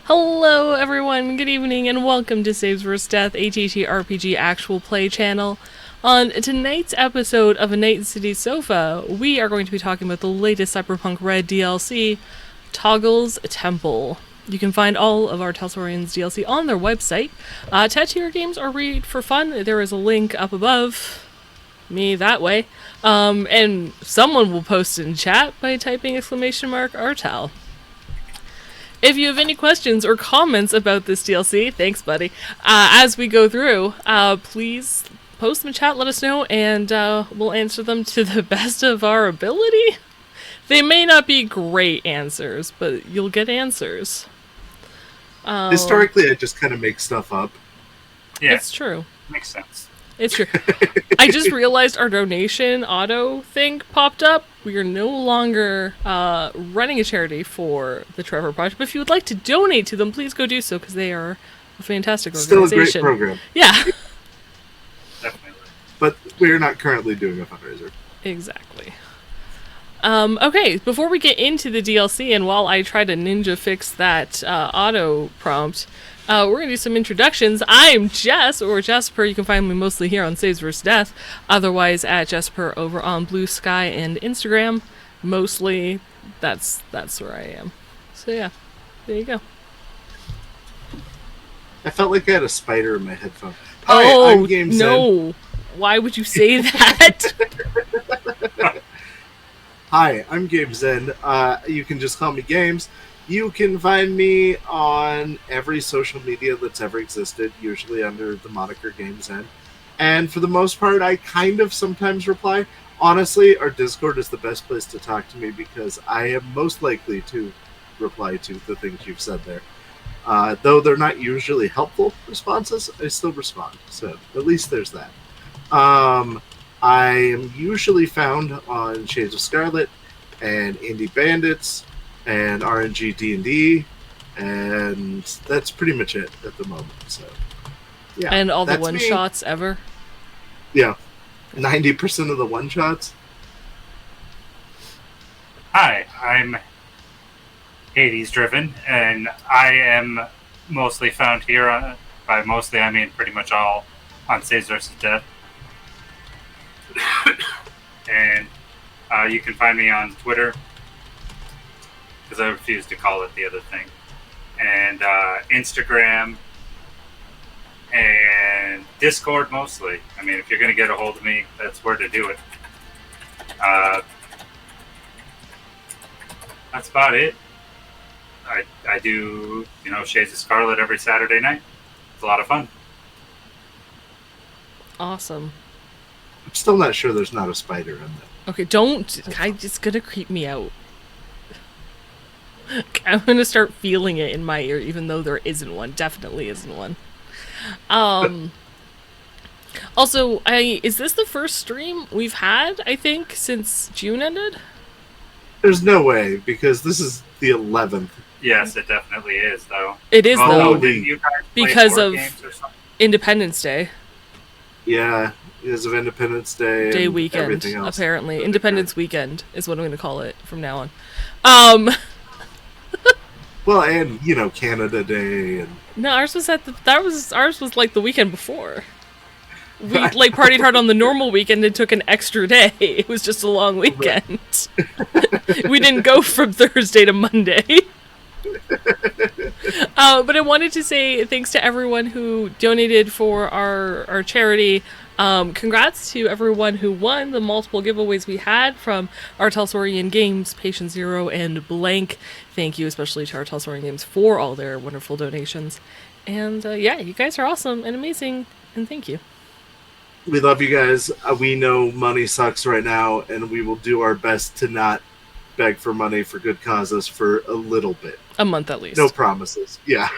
Hello everyone, good evening, and welcome to Saves vs. Death, ATT RPG actual play channel. On tonight's episode of A Night in City Sofa, we are going to be talking about the latest Cyberpunk RED DLC, Toggle's Temple. You can find all of our Telsorian's DLC on their website. Tattoo your games or read for fun. There is a link up above. Me that way. And someone will post in chat by typing !Artal. If you have any questions or comments about this DLC, thanks buddy, as we go through, please post them in chat, let us know, and we'll answer them to the best of our ability. They may not be great answers, but you'll get answers. Historically, I just kind of make stuff up. Yeah, it's true. Makes sense. It's true. I just realized our donation auto thing popped up. We are no longer running a charity for the Trevor Project, but if you would like to donate to them, please go do so, because they are a fantastic organization. Still a great program. Yeah. Definitely. But we're not currently doing a fundraiser. Exactly. Okay, before we get into the DLC, and while I try to ninja fix that auto prompt, we're going to do some introductions. I'm Jess, or Jesper. You can find me mostly here on Saves vs. Death. Otherwise, at Jesper over on Blue Sky and Instagram. Mostly, that's where I am. So yeah, there you go. I felt like I had a spider in my headphone. Hi, I'm Game no. Zen. Why would you say that? Hi, I'm Game Zen. You can just call me Games. You can find me on every social media that's ever existed, usually under the moniker Game Zen. And for the most part, I kind of sometimes reply. Honestly, our Discord is the best place to talk to me because I am most likely to reply to the things you've said there. Though they're not usually helpful responses, I still respond. So at least there's that. I am usually found on Shades of Scarlet and Indie Bandits and RNG D&D, and that's pretty much it at the moment. So, yeah. And all the one-shots ever? Yeah. 90% of the one-shots. Hi, I'm Hades Driven, and I am mostly found here on, by mostly I mean pretty much all, on Saves vs. Death. And you can find me on Twitter, because I refuse to call it the other thing, and Instagram, and Discord mostly. I mean, if you're going to get a hold of me, that's where to do it. That's about it. I do, Shades of Scarlet every Saturday night. It's a lot of fun. Awesome. I'm still not sure there's not a spider in there. Okay, don't. It's gonna creep me out. I'm gonna start feeling it in my ear, even though there isn't one. Definitely isn't one. Also, is this the first stream we've had, I think, since June ended? There's no way, because this is the 11th. Yes, it definitely is, though. It is, though, didn't you guys play because board of games or something? Independence Day. Yeah, because of Independence Day. Day and weekend, everything else. apparently. Independence weekend is what I'm going to call it from now on. Well, and, Canada Day. And No, ours was ours was like the weekend before. We partied hard on the normal weekend and took an extra day. It was just a long weekend. Right. We didn't go from Thursday to Monday. But I wanted to say thanks to everyone who donated for our charity. Congrats to everyone who won the multiple giveaways we had from our Telsorian Games, Patient Zero, and Blank. Thank you especially to our Telsorian Games for all their wonderful donations. And yeah, you guys are awesome and amazing, and thank you. We love you guys. We know money sucks right now, and we will do our best to not beg for money for good causes for a little bit. A month at least. No promises. Yeah.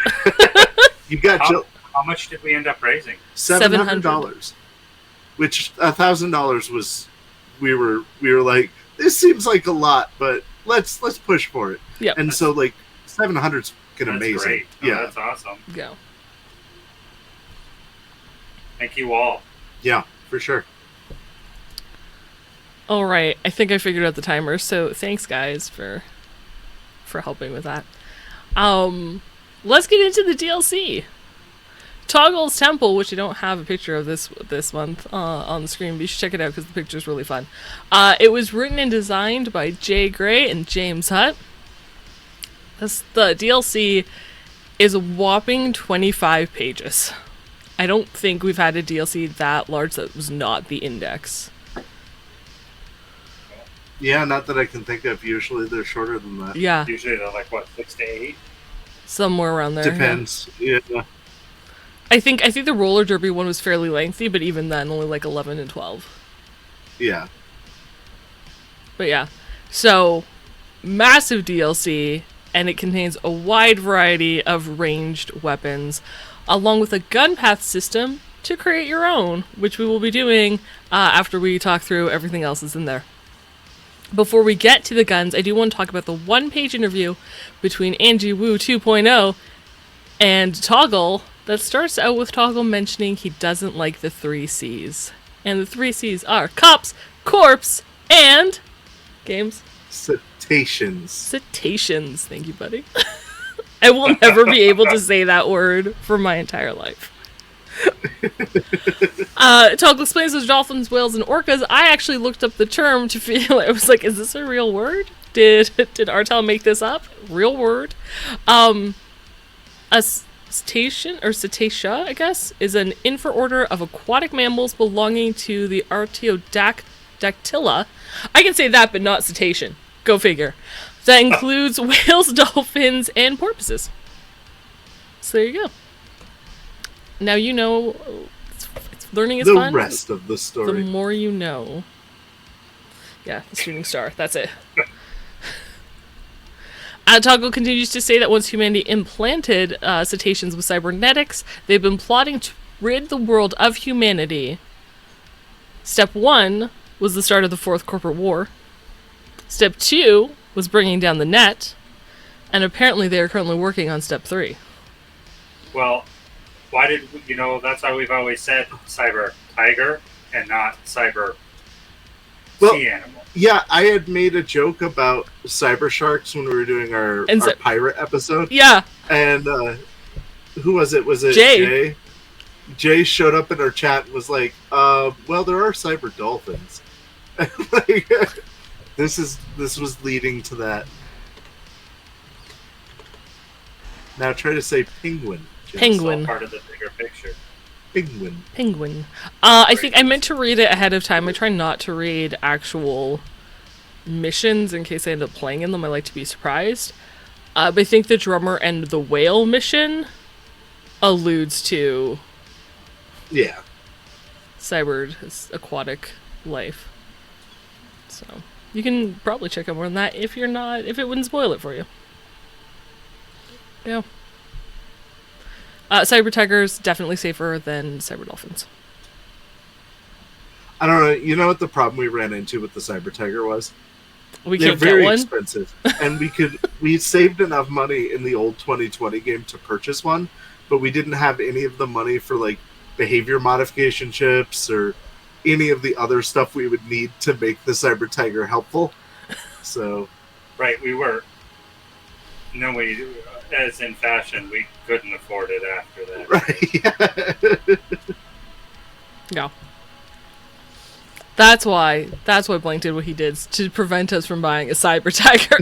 You got how much did we end up raising? $700. Which $1,000 was. We were like, this seems like a lot, but let's push for it. Yeah. And so like 700's amazing. Great. Oh, yeah, that's awesome. Go. Thank you all. Yeah, for sure. All right, I think I figured out the timer. So thanks, guys, for helping with that. let's get into the DLC. Toggle's Temple, which I don't have a picture of this month on the screen, but you should check it out because the picture's really fun. It was written and designed by Jay Gray and James Hutt. The DLC is a whopping 25 pages. I don't think we've had a DLC that large that was not the index. Yeah, not that I can think of. Usually they're shorter than that. Yeah. Usually they're like, what, 6 to 8? Somewhere around there. Depends. Yeah. I think the roller derby one was fairly lengthy, but even then, only like 11 and 12. Yeah. But yeah. So, massive DLC, and it contains a wide variety of ranged weapons, along with a gun path system to create your own, which we will be doing after we talk through everything else that's in there. Before we get to the guns, I do want to talk about the one-page interview between Angie Wu 2.0 and Toggle that starts out with Toggle mentioning he doesn't like the 3 C's. And the 3 C's are cops, corpse, and... games? Cetaceans. Cetaceans. Thank you, buddy. I will never be able to say that word for my entire life. Toggle explains those dolphins, whales, and orcas. I actually looked up the term to feel it. I was like, is this a real word? Did Artel make this up? Real word. A cetacean, or cetacea, I guess, is an infraorder of aquatic mammals belonging to the Artiodactyla. I can say that, but not cetacean. Go figure. That includes whales, dolphins, and porpoises. So there you go. Now you know, learning is fun. The rest of the story. The more you know. Yeah, the shooting star. That's it. Toggle continues to say that once humanity implanted cetaceans with cybernetics, they've been plotting to rid the world of humanity. Step 1 was the start of the 4th Corporate War. Step 2 was bringing down the net. And apparently they are currently working on Step 3. Well, why did, that's why we've always said cyber tiger and not cyber sea animal. Yeah, I had made a joke about cyber sharks when we were doing our pirate episode. Yeah. And who was it? Was it Jay? Jay showed up in our chat and was like, well, there are cyber dolphins. Like, this was leading to that. Now try to say penguin. Penguin. It's all part of the bigger picture. Penguin. I think I meant to read it ahead of time. I try not to read actual missions in case I end up playing in them. I like to be surprised. But I think the drummer and the whale mission alludes to cyber aquatic life. So you can probably check out more than that if it wouldn't spoil it for you. Yeah. Cyber tigers definitely safer than cyber dolphins. I don't know. You know what the problem we ran into with the cyber tiger was? They're very get one. Expensive, and we saved enough money in the old 2020 game to purchase one, but we didn't have any of the money for like behavior modification chips or any of the other stuff we would need to make the cyber tiger helpful. So, right, we were. As in fashion, we couldn't afford it after that. Right. Yeah. That's why Blank did what he did, to prevent us from buying a cyber tiger.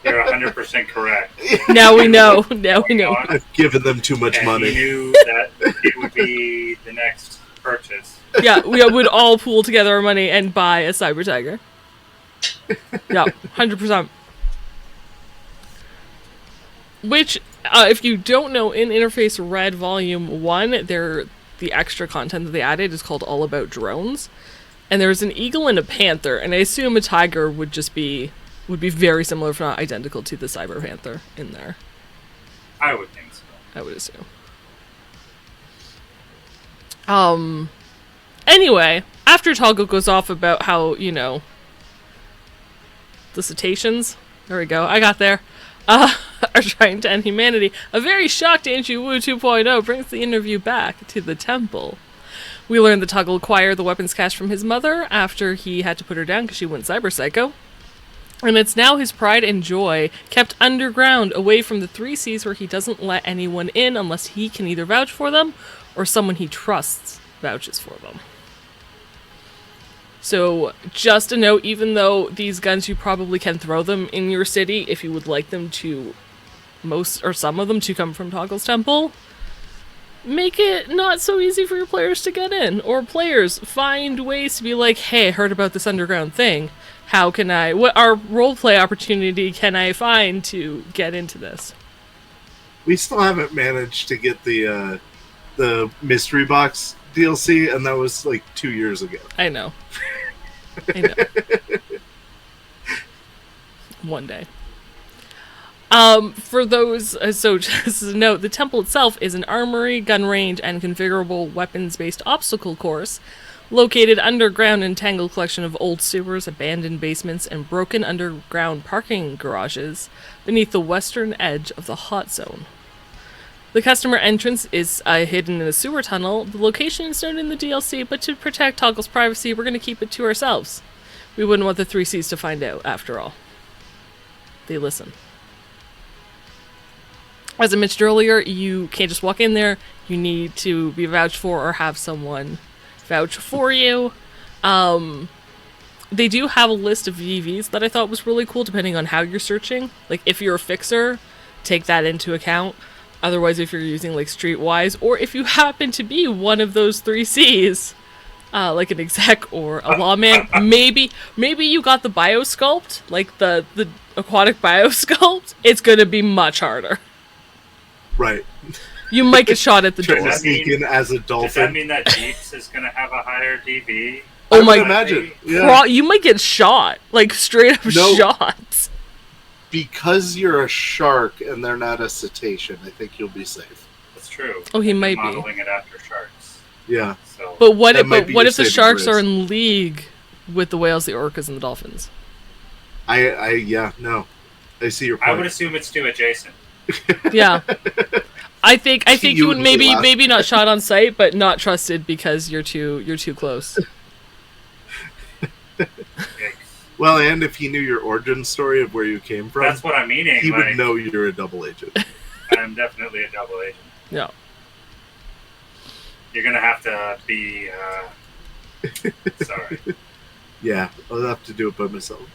You're 100% correct. Now we know. I've given them too much money. He knew that it would be the next purchase. Yeah, we would all pool together our money and buy a cyber tiger. Yeah, 100%. Which, if you don't know, in Interface Red Volume 1, the extra content that they added is called All About Drones. And there's an eagle and a panther, and I assume a tiger would be very similar, if not identical, to the Cyber Panther in there. I would think so. I would assume. Anyway, after Toggle goes off about how, the cetaceans, there we go, I got there, are trying to end humanity, a very shocked Angie Wu 2.0 brings the interview back to the temple. We learn that Toggle acquired the weapons cache from his mother after he had to put her down because she went cyber psycho. And it's now his pride and joy, kept underground, away from the three seas where he doesn't let anyone in unless he can either vouch for them or someone he trusts vouches for them. So, just a note, even though these guns, you probably can throw them in your city if you would like them to, most or some of them to come from Toggle's Temple, make it not so easy for your players to get in. Or players, find ways to be like, hey, I heard about this underground thing. How can what our roleplay opportunity can I find to get into this? We still haven't managed to get the mystery box DLC, and that was like 2 years ago. I know. I know. One day. For those, so just as a note, the temple itself is an armory, gun range, and configurable weapons-based obstacle course located underground in a tangled collection of old sewers, abandoned basements, and broken underground parking garages beneath the western edge of the hot zone. The customer entrance is hidden in a sewer tunnel. The location is known in the DLC, but to protect Toggle's privacy, we're going to keep it to ourselves. We wouldn't want the 3Cs to find out, after all. They listen. As I mentioned earlier, you can't just walk in there. You need to be vouched for or have someone vouch for you. They do have a list of VVs that I thought was really cool, depending on how you're searching. Like, if you're a fixer, take that into account. Otherwise, if you're using, like, Streetwise, or if you happen to be one of those 3Cs, like an exec or a lawman, maybe you got the biosculpt, like the aquatic biosculpt, it's gonna be much harder. Right. You might get shot at the Trying door. to sneak in as a dolphin. Does that mean that Jeeps is going to have a higher DV? Oh I my! would imagine. Yeah. You might get shot, like straight up shot. Because you're a shark and they're not a cetacean, I think you'll be safe. That's true. Oh, he might be modeling it after sharks. Yeah. So, but what that if? might But be what your if the saving sharks are grace. in league with the whales, the orcas, and the dolphins? I see your point. I would assume it's too adjacent. Yeah. I think you would would maybe not shot on sight, but not trusted because you're too close. Yikes. Well, and if he knew your origin story of where you came from, That's what I'm meaning. he like, would know you're a double agent. I'm definitely a double agent. Yeah. You're going to have to be... sorry. Yeah, I'll have to do it by myself.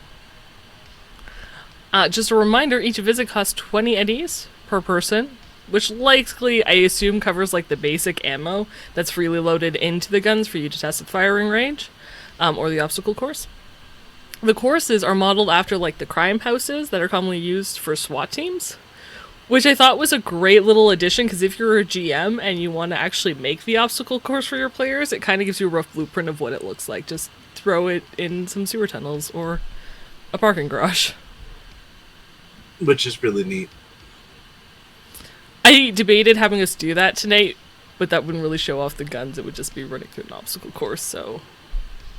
Just a reminder, each visit costs 20 eddies per person, which likely, I assume, covers like the basic ammo that's freely loaded into the guns for you to test at firing range, or the obstacle course. The courses are modeled after like the crime houses that are commonly used for SWAT teams, which I thought was a great little addition, because if you're a GM and you want to actually make the obstacle course for your players, it kind of gives you a rough blueprint of what it looks like. Just throw it in some sewer tunnels or a parking garage. Which is really neat. I debated having us do that tonight, but that wouldn't really show off the guns. It would just be running through an obstacle course, so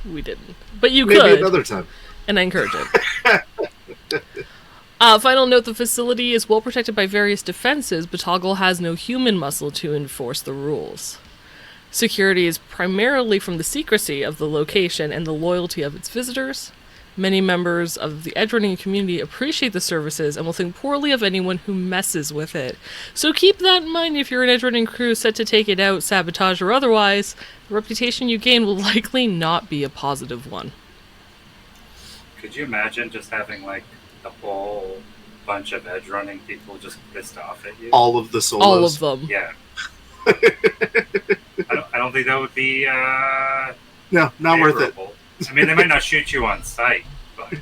we didn't. But you Maybe could. another time. And I encourage it. Final note, the facility is well protected by various defenses, but Toggle has no human muscle to enforce the rules. Security is primarily from the secrecy of the location and the loyalty of its visitors. Many members of the edgerunning community appreciate the services and will think poorly of anyone who messes with it. So keep that in mind if you're an edgerunning crew set to take it out, sabotage or otherwise. The reputation you gain will likely not be a positive one. Could you imagine just having like a whole bunch of edge running people just pissed off at you? All of the solos. All of them. Yeah. I don't think that would be No, not worth it. favorable. I mean, they might not shoot you on sight, but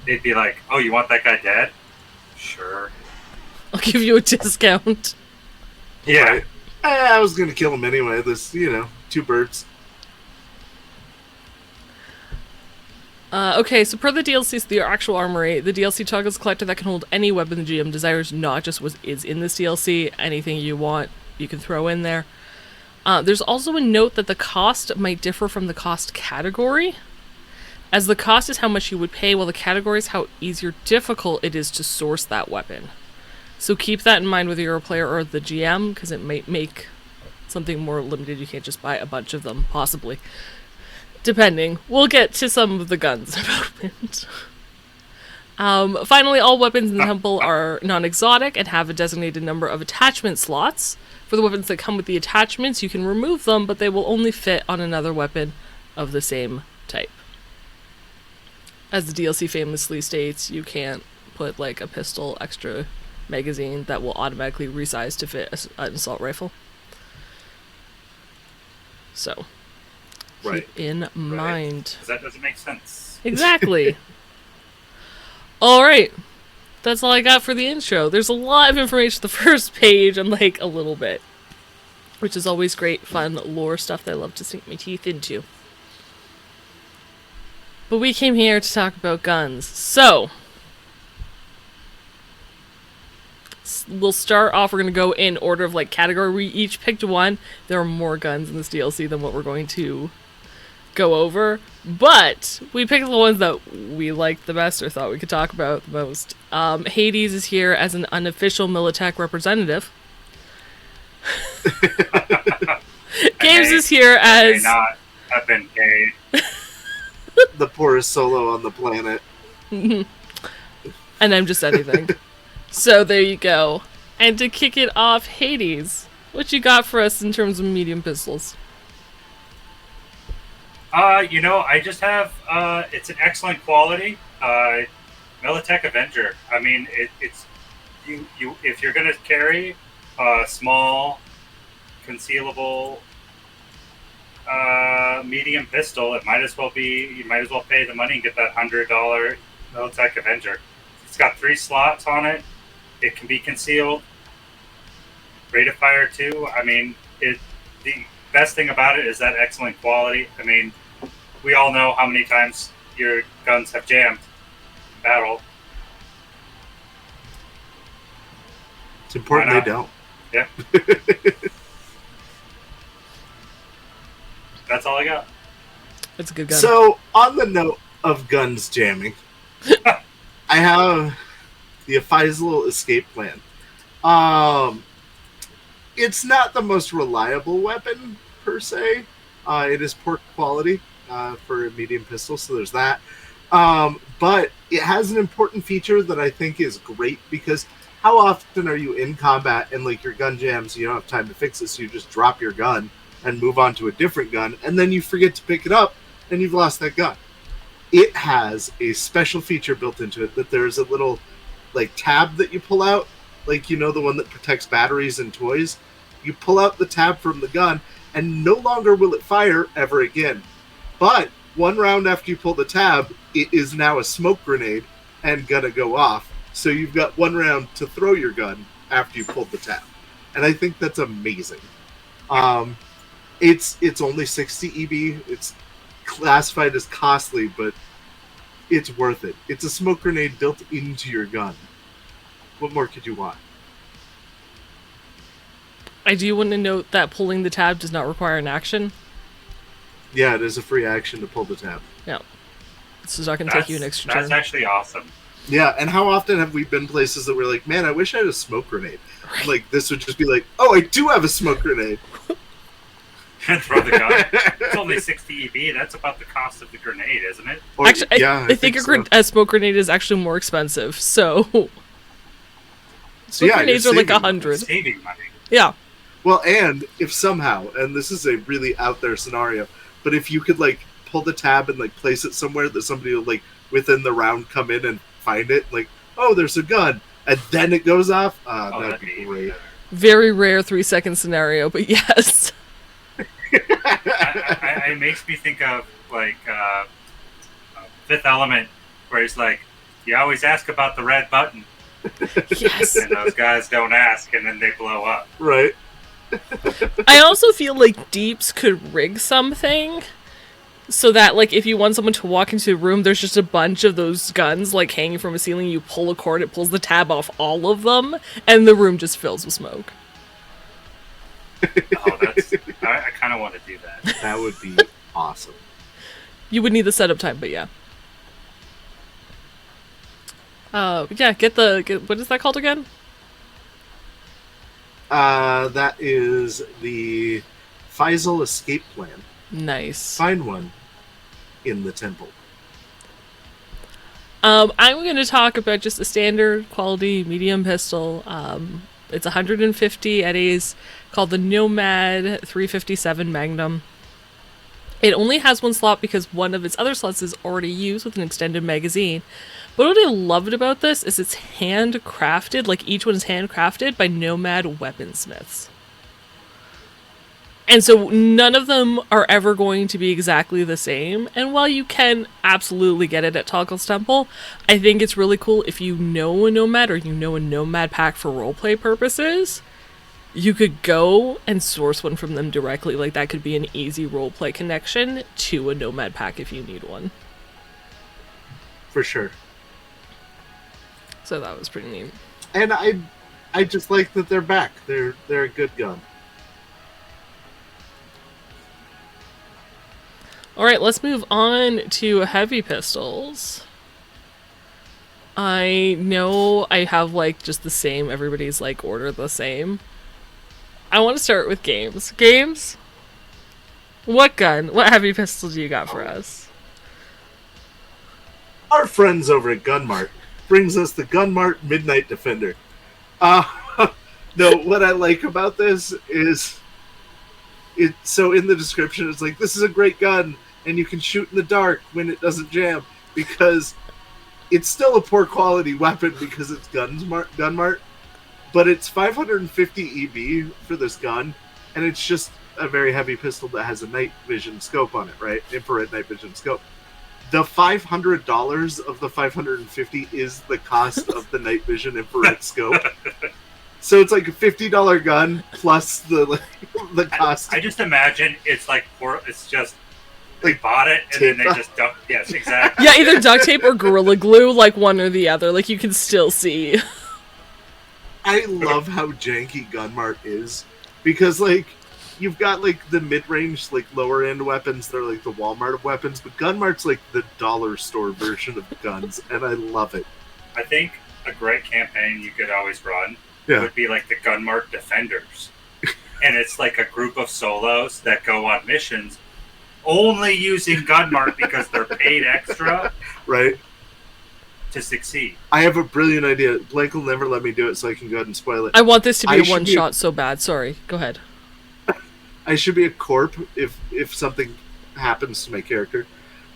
they'd be like, "Oh, you want that guy dead? Sure." I'll give you a discount. Yeah. Right. I was going to kill him anyway. This, two birds. Okay, so per the DLC's The Actual Armory, the DLC toggles a collector that can hold any weapon the GM desires, not just what is in this DLC. Anything you want, you can throw in there. There's also a note that the cost might differ from the cost category, as the cost is how much you would pay, while the category is how easy or difficult it is to source that weapon. So keep that in mind whether you're a player or the GM, because it might make something more limited. You can't just buy a bunch of them, possibly. Depending. We'll get to some of the guns in a moment. Finally, all weapons in the temple are non-exotic and have a designated number of attachment slots. For the weapons that come with the attachments, you can remove them, but they will only fit on another weapon of the same type. As the DLC famously states, you can't put like a pistol extra magazine that will automatically resize to fit an assault rifle. So, Right. keep in mind. 'Cause that doesn't make sense. Exactly. Alright. That's all I got for the intro. There's a lot of information the first page and like a little bit. Which is always great, fun lore stuff that I love to sink my teeth into. But we came here to talk about guns. So, we'll start off, we're going to go in order of like category. We each picked one. There are more guns in this DLC than what we're going to go over. But we picked the ones that we liked the best or thought we could talk about the most. Hades is here as an unofficial Militech representative. Games is here as... may not have been paid. The poorest solo on the planet. And I'm just anything. So there you go. And to kick it off, Hades, what you got for us in terms of medium pistols? I just have it's an excellent quality Militech Avenger. I mean, it's you if you're gonna carry a small concealable medium pistol, it might as well pay the money and get that $100 Militech Avenger. It's got 3 slots on it. It can be concealed. Rate of fire too. I mean, the best thing about it is that excellent quality. I mean, we all know how many times your guns have jammed in battle. It's important they don't. Yeah. That's all I got. It's a good gun. So, on the note of guns jamming, I have the Faisal escape plan. It's not the most reliable weapon, per se. It is poor quality for a medium pistol, so there's that. But it has an important feature that I think is great, because how often are you in combat and like your gun jams, you don't have time to fix it, so you just drop your gun and move on to a different gun, and then you forget to pick it up, and you've lost that gun. It has a special feature built into it that there's a little like tab that you pull out, like, you know, the one that protects batteries and toys. You pull out the tab from the gun, and no longer will it fire ever again. But 1 round after you pull the tab, it is now a smoke grenade and gonna go off. So you've got 1 round to throw your gun after you pulled the tab. And I think that's amazing. It's only 60 EB. It's classified as costly, but it's worth it. It's a smoke grenade built into your gun. What more could you want? I do want to note that pulling the tab does not require an action. Yeah, it is a free action to pull the tab. Yeah. This is not going to take you an extra That's turn. actually awesome. Yeah, and how often have we been places that we're like, man, I wish I had a smoke grenade. Right. Like, this would just be like, oh, I do have a smoke grenade. And throw the gun. It's only 60 EB. That's about the cost of the grenade, isn't it? Or, actually, yeah, I think a smoke grenade is actually more expensive, so... Smoke grenades are like 100. Saving money. Yeah. Well, and if somehow, and this is a really out there scenario, but if you could, like, pull the tab and, like, place it somewhere that somebody will, like, within the round come in and find it, like, oh, there's a gun, and then it goes off, that'd be great. Very rare 3-second scenario, but yes. It makes me think of, like, Fifth Element, where he's like, you always ask about the red button. Yes. And those guys don't ask, and then they blow up. Right. I also feel like Deeps could rig something so that, like, if you want someone to walk into a room, there's just a bunch of those guns, like, hanging from a ceiling. You pull a cord, it pulls the tab off all of them, and the room just fills with smoke. Oh, I kind of want to do that. That would be awesome. You would need the setup time, but yeah. Yeah, get what is that called again? That is the Faisal escape plan. Nice. Find one in the temple. I'm going to talk about just a standard quality medium pistol. It's 150 eddies, called the Nomad 357 Magnum. It only has one slot because one of its other slots is already used with an extended magazine. But what I loved about this is it's handcrafted, like each one is handcrafted by Nomad weaponsmiths. And so none of them are ever going to be exactly the same. And while you can absolutely get it at Toggle's Temple, I think it's really cool if you know a Nomad or you know a Nomad pack for roleplay purposes, you could go and source one from them directly. Like that could be an easy roleplay connection to a Nomad pack if you need one. For sure. So that was pretty neat. And I just like that they're back. They're a good gun. Alright, let's move on to heavy pistols. I know I have like just the same, everybody's like order the same. I want to start with games. Games? What heavy pistol do you got for us? Our friends over at Gunmart brings us the Gunmart Midnight Defender. No, what I like about this is so in the description it's like, this is a great gun and you can shoot in the dark when it doesn't jam, because it's still a poor quality weapon because it's Gunmart, but it's 550 EB for this gun, and it's just a very heavy pistol that has a night vision scope on it, right? Infrared night vision scope. The $500 of the 550 is the cost of the night vision infrared scope. So it's like a $50 gun plus the cost. I just imagine it's like it's just they bought it and then they just duct. Yes, exactly. Yeah, either duct tape or Gorilla Glue, like one or the other. Like you can still see. I love how janky Gunmart is, because like you've got like the mid-range, like lower end weapons. They're like the Walmart of weapons, but Gunmart's like the dollar store version of guns, and I love it. I think a great campaign you could always run would be like the Gunmart Defenders. And it's like a group of solos that go on missions only using Gunmart because they're paid extra. Right. To succeed. I have a brilliant idea. Blake will never let me do it, so I can go ahead and spoil it. I want this to be a one-shot so bad. Sorry. Go ahead. I should be a corp if something happens to my character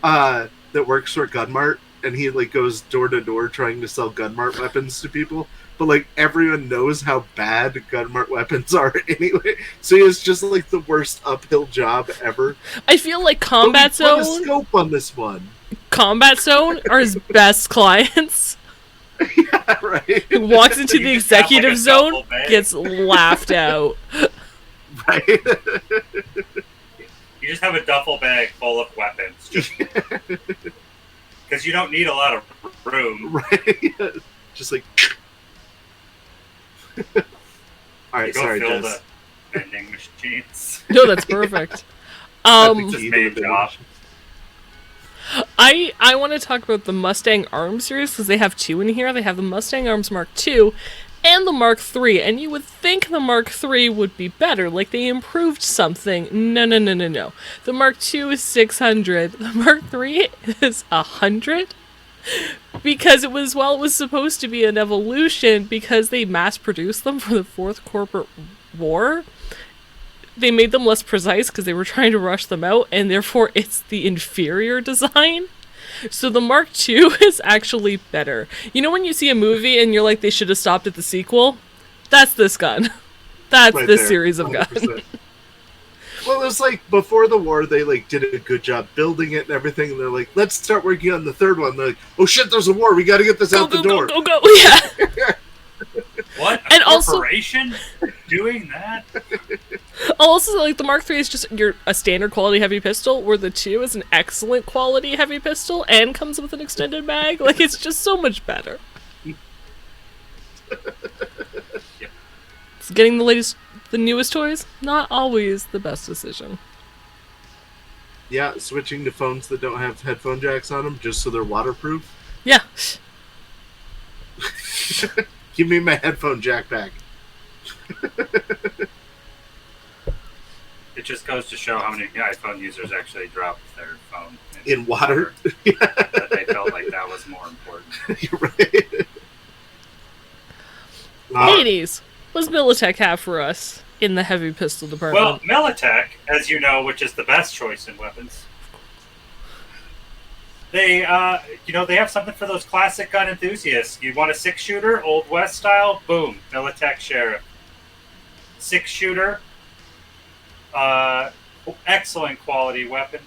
that works for Gunmart, and he like goes door to door trying to sell Gunmart weapons to people. But like everyone knows how bad Gunmart weapons are anyway, so he has just like the worst uphill job ever. I feel like Combat Zone. Put a scope on this one. Combat Zone are his best clients. Yeah, right. He walks into the executive zone, gets laughed out. Right. You just have a duffel bag full of weapons, because you don't need a lot of room. Right. Just like. All right, sorry, fill Jess. the vending machines. No, that's perfect. Just made job. I want to talk about the Mustang Arms series because they have two in here. They have the Mustang Arms Mark II and the Mark III, and you would think the Mark III would be better, like they improved something. No. The Mark II is 600. The Mark III is 100. Because it was supposed to be an evolution because they mass-produced them for the Fourth Corporate War. They made them less precise because they were trying to rush them out, and therefore it's the inferior design. So the Mark II is actually better. You know when you see a movie and you're like, they should have stopped at the sequel? That's this gun. That's right this there, series of 100%. Guns. Well, it was like before the war, they like did a good job building it and everything, and they're like, let's start working on the third one. They're like, oh shit, there's a war. We got to get this out the door. Go. Yeah. What? A corporation doing that? Also, like the Mark III is just a standard quality heavy pistol, where the II is an excellent quality heavy pistol and comes with an extended mag. Like it's just so much better. Yep. It's getting the newest toys, not always the best decision. Yeah, switching to phones that don't have headphone jacks on them just so they're waterproof. Yeah. Give me my headphone jack back. It just goes to show how many iPhone users actually drop their phone in water. That they felt like that was more important. You're right. Hades, what's Militech have for us in the heavy pistol department? Well, Militech, as you know, which is the best choice in weapons, they have something for those classic gun enthusiasts. You want a 6-shooter, Old West style? Boom, Militech Sheriff. 6-shooter, excellent quality weapon.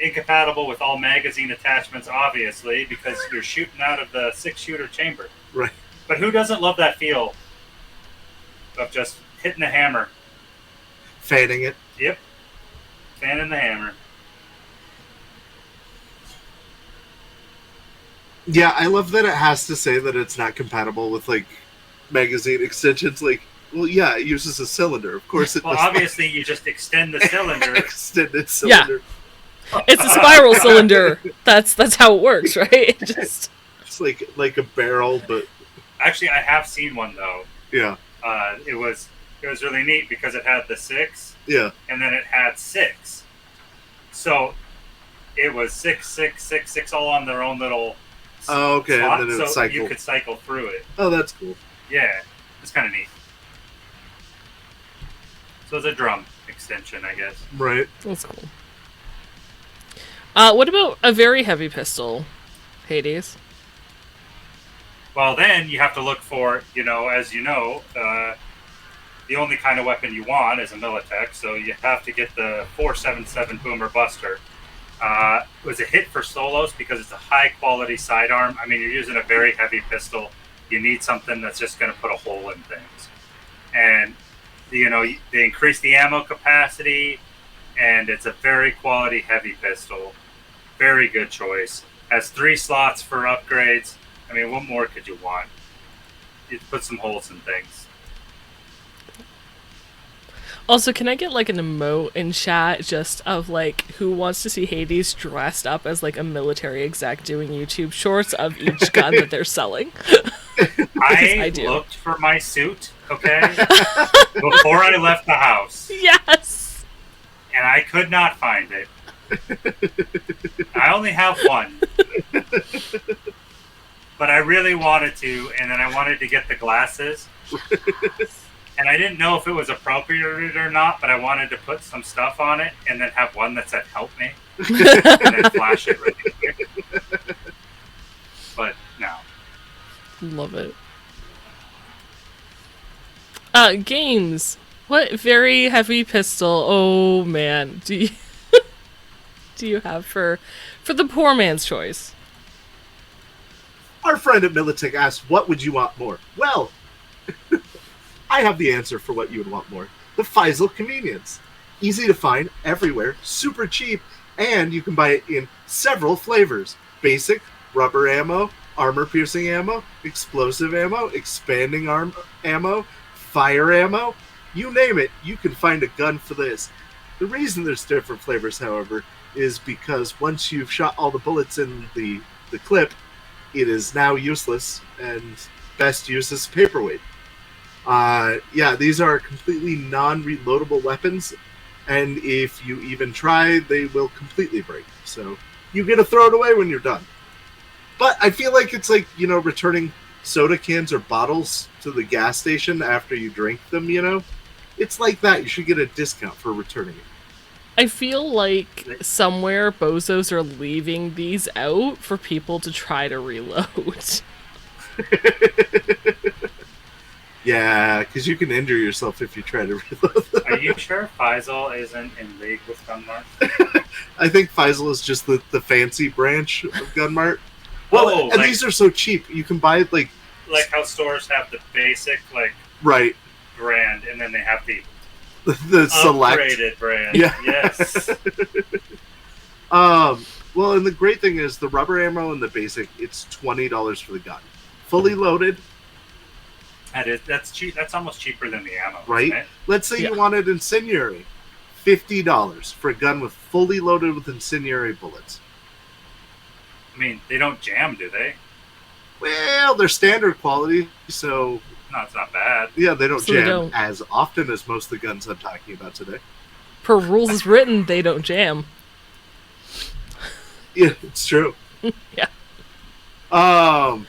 Incompatible with all magazine attachments, obviously, because you're shooting out of the 6-shooter chamber. Right. But who doesn't love that feel of just hitting a hammer? Fanning it. Yep. Fanning the hammer. Yeah, I love that it has to say that it's not compatible with, like, magazine extensions. Like, well, yeah, it uses a cylinder. Of course it does. Well, obviously, you just extend the cylinder. Extended cylinder. It's a spiral cylinder. That's how it works, right? Just It's like a barrel, but... Actually, I have seen one, though. Yeah. It was really neat because it had the 6, Yeah. and then it had 6. So it was 6, 6, 6, 6, all on their own little Oh, okay, slot, and then it so cycled. you could cycle through it. Oh, that's cool. Yeah, it's kind of neat. So it's a drum extension, I guess. Right. that's cool. What about a very heavy pistol, Hades? Well, then you have to look for, as you know, the only kind of weapon you want is a Militech, so you have to get the 477 Boomer Buster. It was a hit for solos because it's a high-quality sidearm. I mean, you're using a very heavy pistol. You need something that's just going to put a hole in things. And, they increase the ammo capacity, and it's a very quality heavy pistol. Very good choice. Has 3 slots for upgrades. I mean, what more could you want? You put some holes in things. Also, can I get like an emote in chat just of like who wants to see Hades dressed up as like a military exec doing YouTube shorts of each gun that they're selling? I looked for my suit, okay, before I left the house. Yes! And I could not find it. I only have one. But I really wanted to, and then I wanted to get the glasses. And I didn't know if it was appropriate or not, but I wanted to put some stuff on it and then have one that said, "Help me," and then flash it really quick. But no. Love it. Games. What very heavy pistol, oh man, do you have for the poor man's choice? Our friend at Militech asked, what would you want more? Well, I have the answer for what you would want more. The Faisal Convenience. Easy to find, everywhere, super cheap, and you can buy it in several flavors. Basic, rubber ammo, armor-piercing ammo, explosive ammo, expanding ammo, fire ammo. You name it, you can find a gun for this. The reason there's different flavors, however, is because once you've shot all the bullets in the clip, it is now useless and best used as a paperweight. These are completely non-reloadable weapons, and if you even try, they will completely break. So you get to throw it away when you're done. But I feel like it's like, returning soda cans or bottles to the gas station after you drink them, It's like that. You should get a discount for returning it. I feel like somewhere bozos are leaving these out for people to try to reload. Yeah, because you can injure yourself if you try to reload them. Are you sure Faisal isn't in league with Gunmart? I think Faisal is just the fancy branch of Gunmart. Well, these are so cheap. You can buy it like how stores have the basic right brand, and then they have the select upgraded brand. Yeah. Yes. Well, and the great thing is the rubber ammo and the basic. It's $20 for the gun, fully loaded. That's cheap. That's almost cheaper than the ammo, right? Isn't it? Let's say you wanted incendiary, $50 for a gun with fully loaded with incendiary bullets. I mean, they don't jam, do they? Well, they're standard quality, so no, it's not bad. Yeah, they don't So jam they don't. as often as most of the guns I'm talking about today. Per rules as written, they don't jam. Yeah, it's true. Yeah. Well,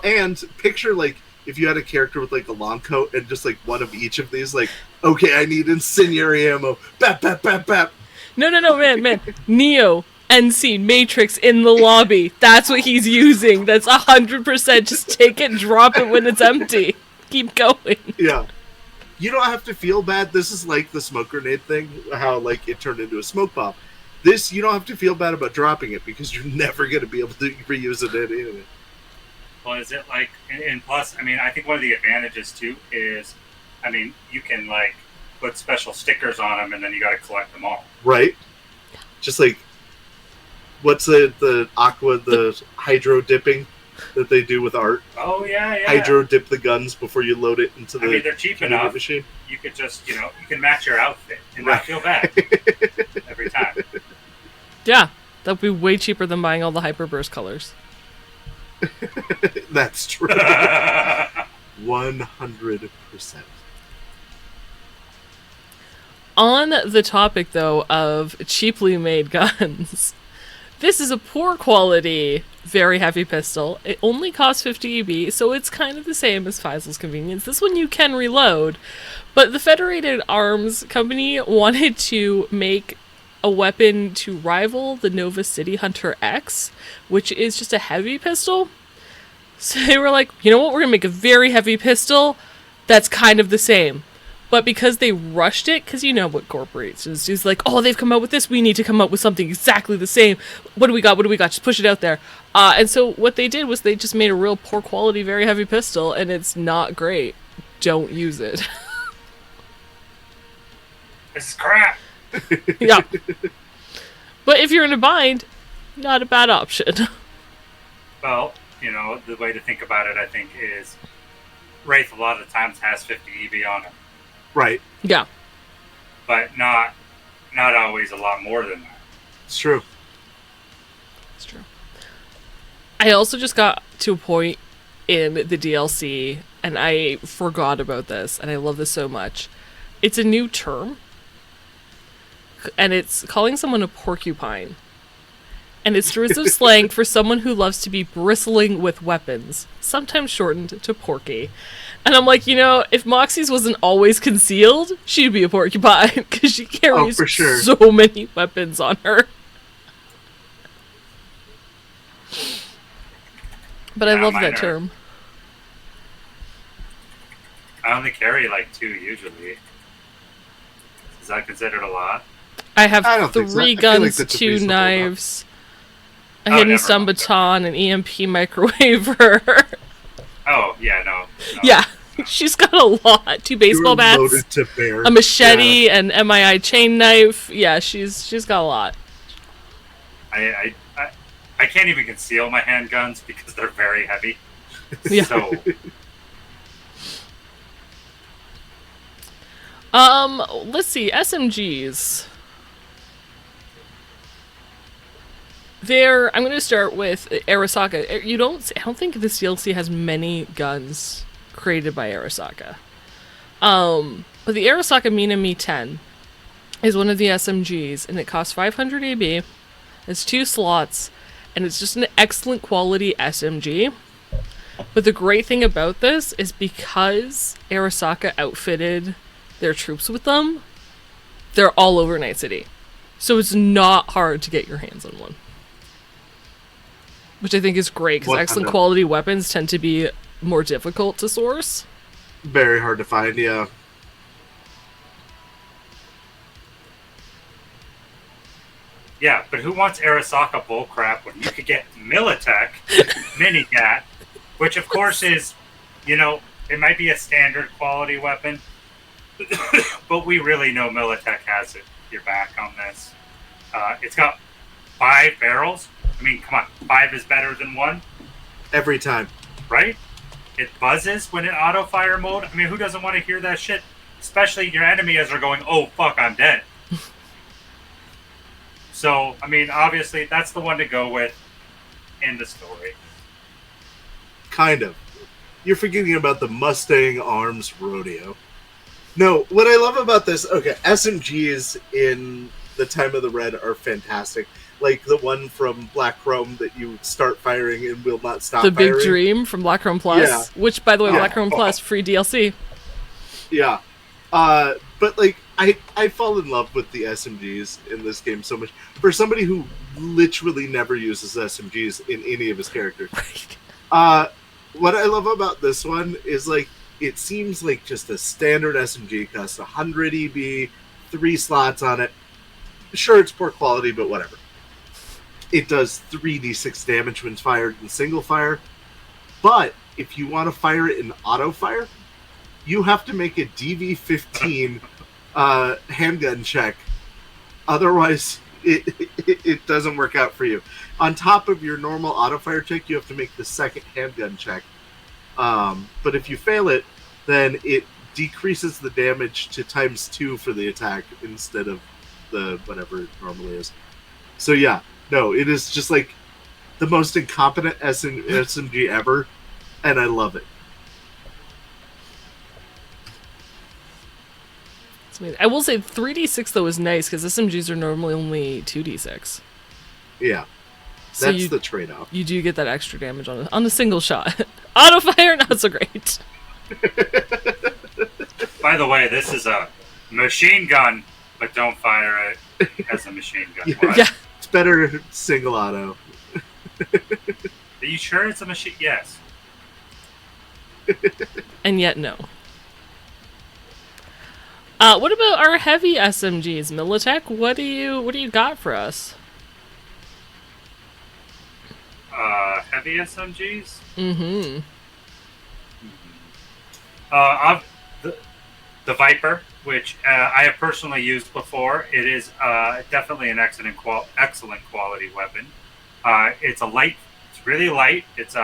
and picture, like, if you had a character with, like, a long coat and just, like, one of each of these, like, okay, I need incendiary ammo. Bap, bap, bap, bap. No, man. Neo, end scene, Matrix in the lobby. That's what he's using. That's 100%. Just take it, drop it when it's empty. Keep going. Yeah. You don't have to feel bad. This is like the smoke grenade thing, how, like, it turned into a smoke bomb. This, you don't have to feel bad about dropping it because you're never going to be able to reuse it anyway. Well, is it like, and plus, I mean, I think one of the advantages too is, I mean, you can like put special stickers on them and then you got to collect them all. Right? Just like, what's the aqua, the hydro dipping that they do with art? Oh, yeah. Hydro dip the guns before you load it into the I mean, they're cheap enough. Machine. You could just, you can match your outfit and not feel bad every time. Yeah, that would be way cheaper than buying all the Hyperburst colors. That's true. 100%. On the topic, though, of cheaply made guns, this is a poor quality, very heavy pistol. It only costs 50 EB, so it's kind of the same as Faisal's Convenience. This one you can reload, but the Federated Arms Company wanted to make a weapon to rival the Nova City Hunter X, which is just a heavy pistol. So they were like, you know what, we're gonna make a very heavy pistol that's kind of the same. But because they rushed it, because you know what corporations is like, oh, they've come out with this, we need to come up with something exactly the same. What do we got? Just push it out there. And so what they did was they just made a real poor quality, very heavy pistol, and it's not great. Don't use it. This is crap. Yeah. But if you're in a bind, not a bad option. Well, the way to think about it, I think, is Wraith a lot of the times has 50 EB on it. Right. Yeah. But not always a lot more than that. It's true. It's true. I also just got to a point in the DLC, and I forgot about this, and I love this so much. It's a new term. And it's calling someone a porcupine. And it's derivative slang for someone who loves to be bristling with weapons, sometimes shortened to porky. And I'm like, if Moxie's wasn't always concealed, she'd be a porcupine, because she carries for sure. so many weapons on her. But I love that term. I only carry like 2 usually. Is that considered a lot? I have think so. 3 guns, 2 knives, a hidden stun baton, an EMP microwaver. Oh, yeah, no. Yeah, she's got a lot. 2 baseball bats, to bear. a machete, an MII chain knife. Yeah, she's got a lot. I can't even conceal my handguns because they're very heavy. Yeah. So... let's see, SMGs. I'm going to start with Arasaka. I don't think this DLC has many guns created by Arasaka. But the Arasaka Mina Mi 10 is one of the SMGs, and it costs 500 AB. It's 2 slots, and it's just an excellent quality SMG. But the great thing about this is because Arasaka outfitted their troops with them, they're all over Night City. So it's not hard to get your hands on one. Which I think is great, because excellent quality weapons tend to be more difficult to source. Very hard to find, yeah. Yeah, but who wants Arasaka bullcrap when you could get Militech Minicat, which of course is, it might be a standard quality weapon, but we really know Militech has your back on this. It's got 5 barrels. I mean, come on, 5 is better than 1. Every time. Right? It buzzes when in auto-fire mode. I mean, who doesn't want to hear that shit? Especially your enemy as they're going, oh, fuck, I'm dead. So, I mean, obviously, that's the one to go with in the story. Kind of. You're forgetting about the Mustang Arms Rodeo. No, what I love about this, SMGs in the time of the Red are fantastic. like the one from Black Chrome that you start firing and will not stop The firing. Big Dream from Black Chrome Plus, Yeah. which, by the way, Yeah. Black Chrome Plus, free DLC. Yeah. But like I fall in love with the SMGs in this game so much. For somebody who literally never uses SMGs in any of his characters. What I love about this one is like it seems like just a standard SMG, costs 100 EB, 3 slots on it. Sure, it's poor quality, but whatever. It does 3d6 damage when fired in single fire. But if you want to fire it in auto fire, you have to make a DV15 handgun check. Otherwise, it doesn't work out for you. On top of your normal auto fire check, you have to make the second handgun check. But if you fail it, then it decreases the damage to ×2 for the attack instead of the whatever it normally is. So yeah, no, it is just like the most incompetent SMG ever, and I love it. I will say 3d6 though is nice because SMGs are normally only 2d6. Yeah, So that's the trade-off. You do get that extra damage on a single shot. Auto fire, not so great. By the way, this is a machine gun, but don't fire it as a machine gun. Yeah. What? Yeah. It's better single auto. Are you sure it's a machine? Yes. And yet no. What about our heavy SMGs, Militech? What do you got for us? Heavy SMGs? Mm-hmm. The Viper, which I have personally used before. It is definitely an excellent quality weapon. It's really light. It's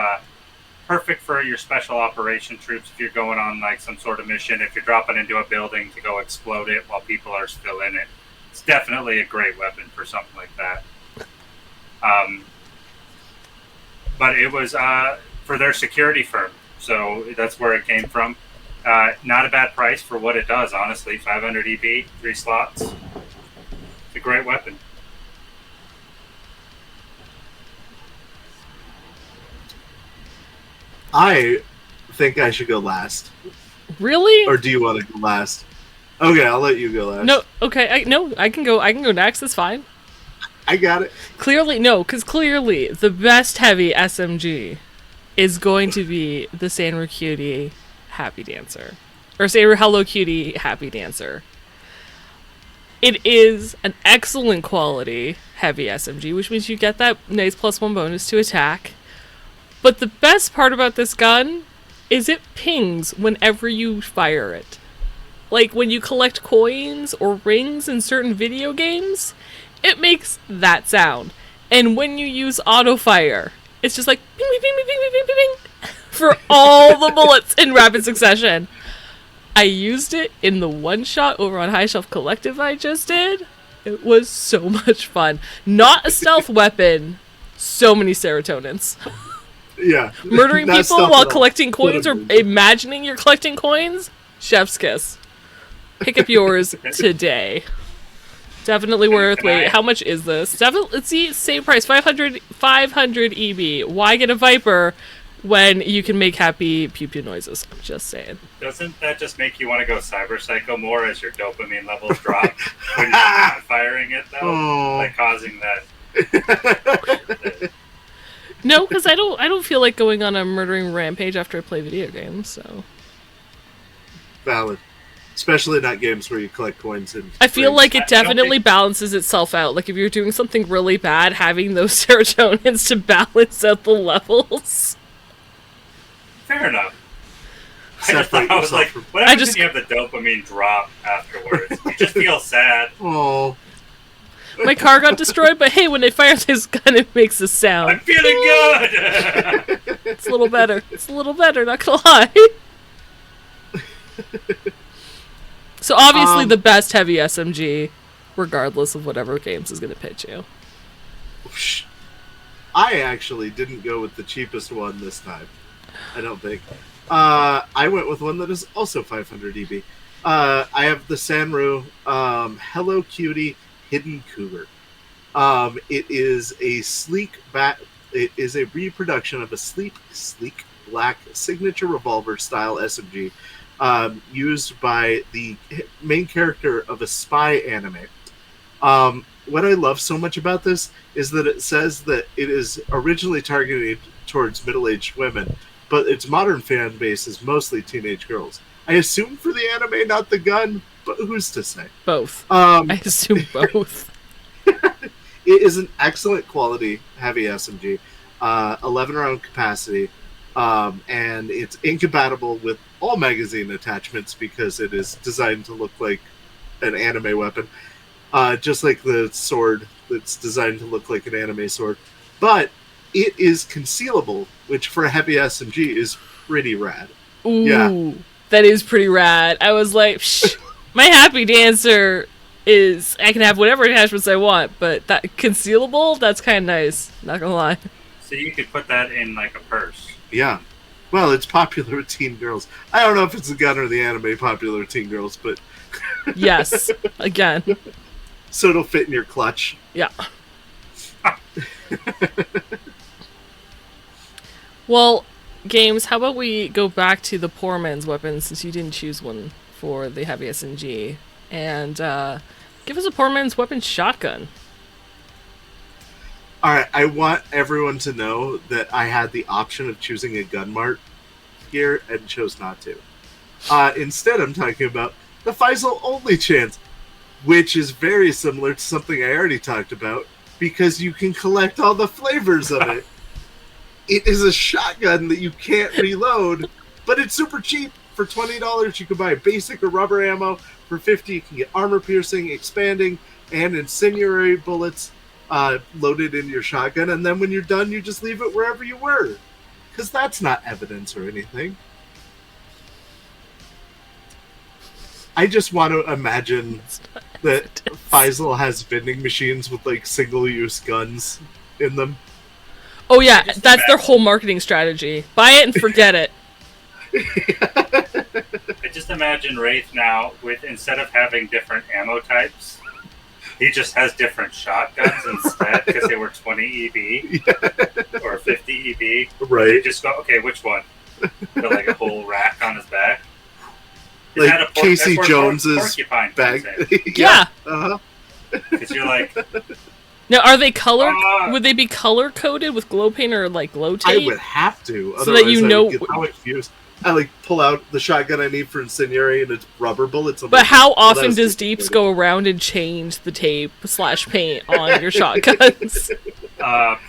perfect for your special operation troops if you're going on like some sort of mission. If you're dropping into a building to go explode it while people are still in it, it's definitely a great weapon for something like that. But it was for their security firm, so that's where it came from. Not a bad price for what it does, honestly. 500 EB, 3 slots. It's a great weapon. I think I should go last. Really? Or do you want to go last? Okay, I'll let you go last. No. Okay. I can go next. It's fine. I got it. Clearly, no, because clearly the best heavy SMG is going to be the Sanru Cutie Happy Dancer. Or Sanru Hello Cutie Happy Dancer. It is an excellent quality heavy SMG, which means you get that nice +1 bonus to attack. But the best part about this gun is it pings whenever you fire it. Like when you collect coins or rings in certain video games, it makes that sound. And when you use auto fire, it's just like ping, ping, ping, ping, ping, ping, ping, ping, for all the bullets in rapid succession. I used it in the one shot over on High Shelf Collective I just did. It was so much fun. Not a stealth weapon. So many serotonins. Yeah. Murdering Not people stealth while at all. collecting coins or imagining you're collecting coins? Chef's kiss. Pick up yours today. Definitely worth. Wait, how much is this? Let's see, same price, 500 EB. Why get a Viper when you can make happy pew pew noises? I'm just saying. Doesn't that just make you want to go Cyber Psycho more as your dopamine levels drop when you're not firing it, though? Oh. Like causing that. No, because I don't feel like going on a murdering rampage after I play video games, so. Valid. Especially not games where you collect coins and I feel rings. like it I don't definitely think- balances itself out. Like if you're doing something really bad, having those serotonins to balance out the levels. Fair enough. I just Separate thought I was yourself like, from- what I happens just- when you have the dopamine drop afterwards? You just feel sad. Oh. My car got destroyed, but hey, when I fire this gun, it makes a I'm sound. feeling good! It's a little better. It's a little better, not gonna lie. So obviously the best heavy SMG, regardless of whatever games is gonna pitch you. I actually didn't go with the cheapest one this time. I don't think. I went with one that is also 500 EB. I have the Sanru Hello Cutie Hidden Cougar. It is a It is a reproduction of a sleek black signature revolver style SMG, used by the main character of a spy anime. What I love so much about this is that it says that it is originally targeted towards middle-aged women, but its modern fan base is mostly teenage girls. I assume for the anime, not the gun, but who's to say? Both. I assume both. It is an excellent quality heavy SMG, 11 round capacity, and it's incompatible with all magazine attachments because it is designed to look like an anime weapon. Just like the sword that's designed to look like an anime sword. But it is concealable, which for a heavy SMG is pretty rad. Ooh, yeah. That is pretty rad. I was like, my happy dancer is, I can have whatever attachments I want, but that concealable, that's kind of nice. Not gonna lie. So you could put that in like a purse. Yeah. Well, it's popular with teen girls. I don't know if it's the gun or the anime popular with teen girls, but... Yes. Again. So it'll fit in your clutch. Yeah. Well, Games, how about we go back to the poor man's weapon, since you didn't choose one for the heavy SMG, and give us a poor man's weapon shotgun. Alright, I want everyone to know that I had the option of choosing a gun mart here and chose not to. Instead, I'm talking about the Faisal only chance, which is very similar to something I already talked about, because you can collect all the flavors of it. It is a shotgun that you can't reload, but it's super cheap. For $20, you can buy basic or rubber ammo. For $50, you can get armor piercing, expanding, and incendiary bullets loaded into your shotgun. And then when you're done, you just leave it wherever you were. Because that's not evidence or anything. I just want to imagine that Faisal has vending machines with like single-use guns in them. Oh yeah, that's their whole marketing strategy. Buy it and forget it. I just imagine Wraith now with, instead of having different ammo types, he just has different shotguns instead because they were 20 EB or 50 EB. Right. They just go, okay, which one? Put like a whole rack on his back. Is like that a Casey Jones's porcupine bag. Yeah. Uh-huh. Because you're like... Now, are they color? Would they be color coded with glow paint or like glow tape? I would have to, so that you know. How it's used. I like pull out the shotgun I need for incendiary and it's rubber bullets. But how often does Deeps go around and change the tape / paint on your shotguns?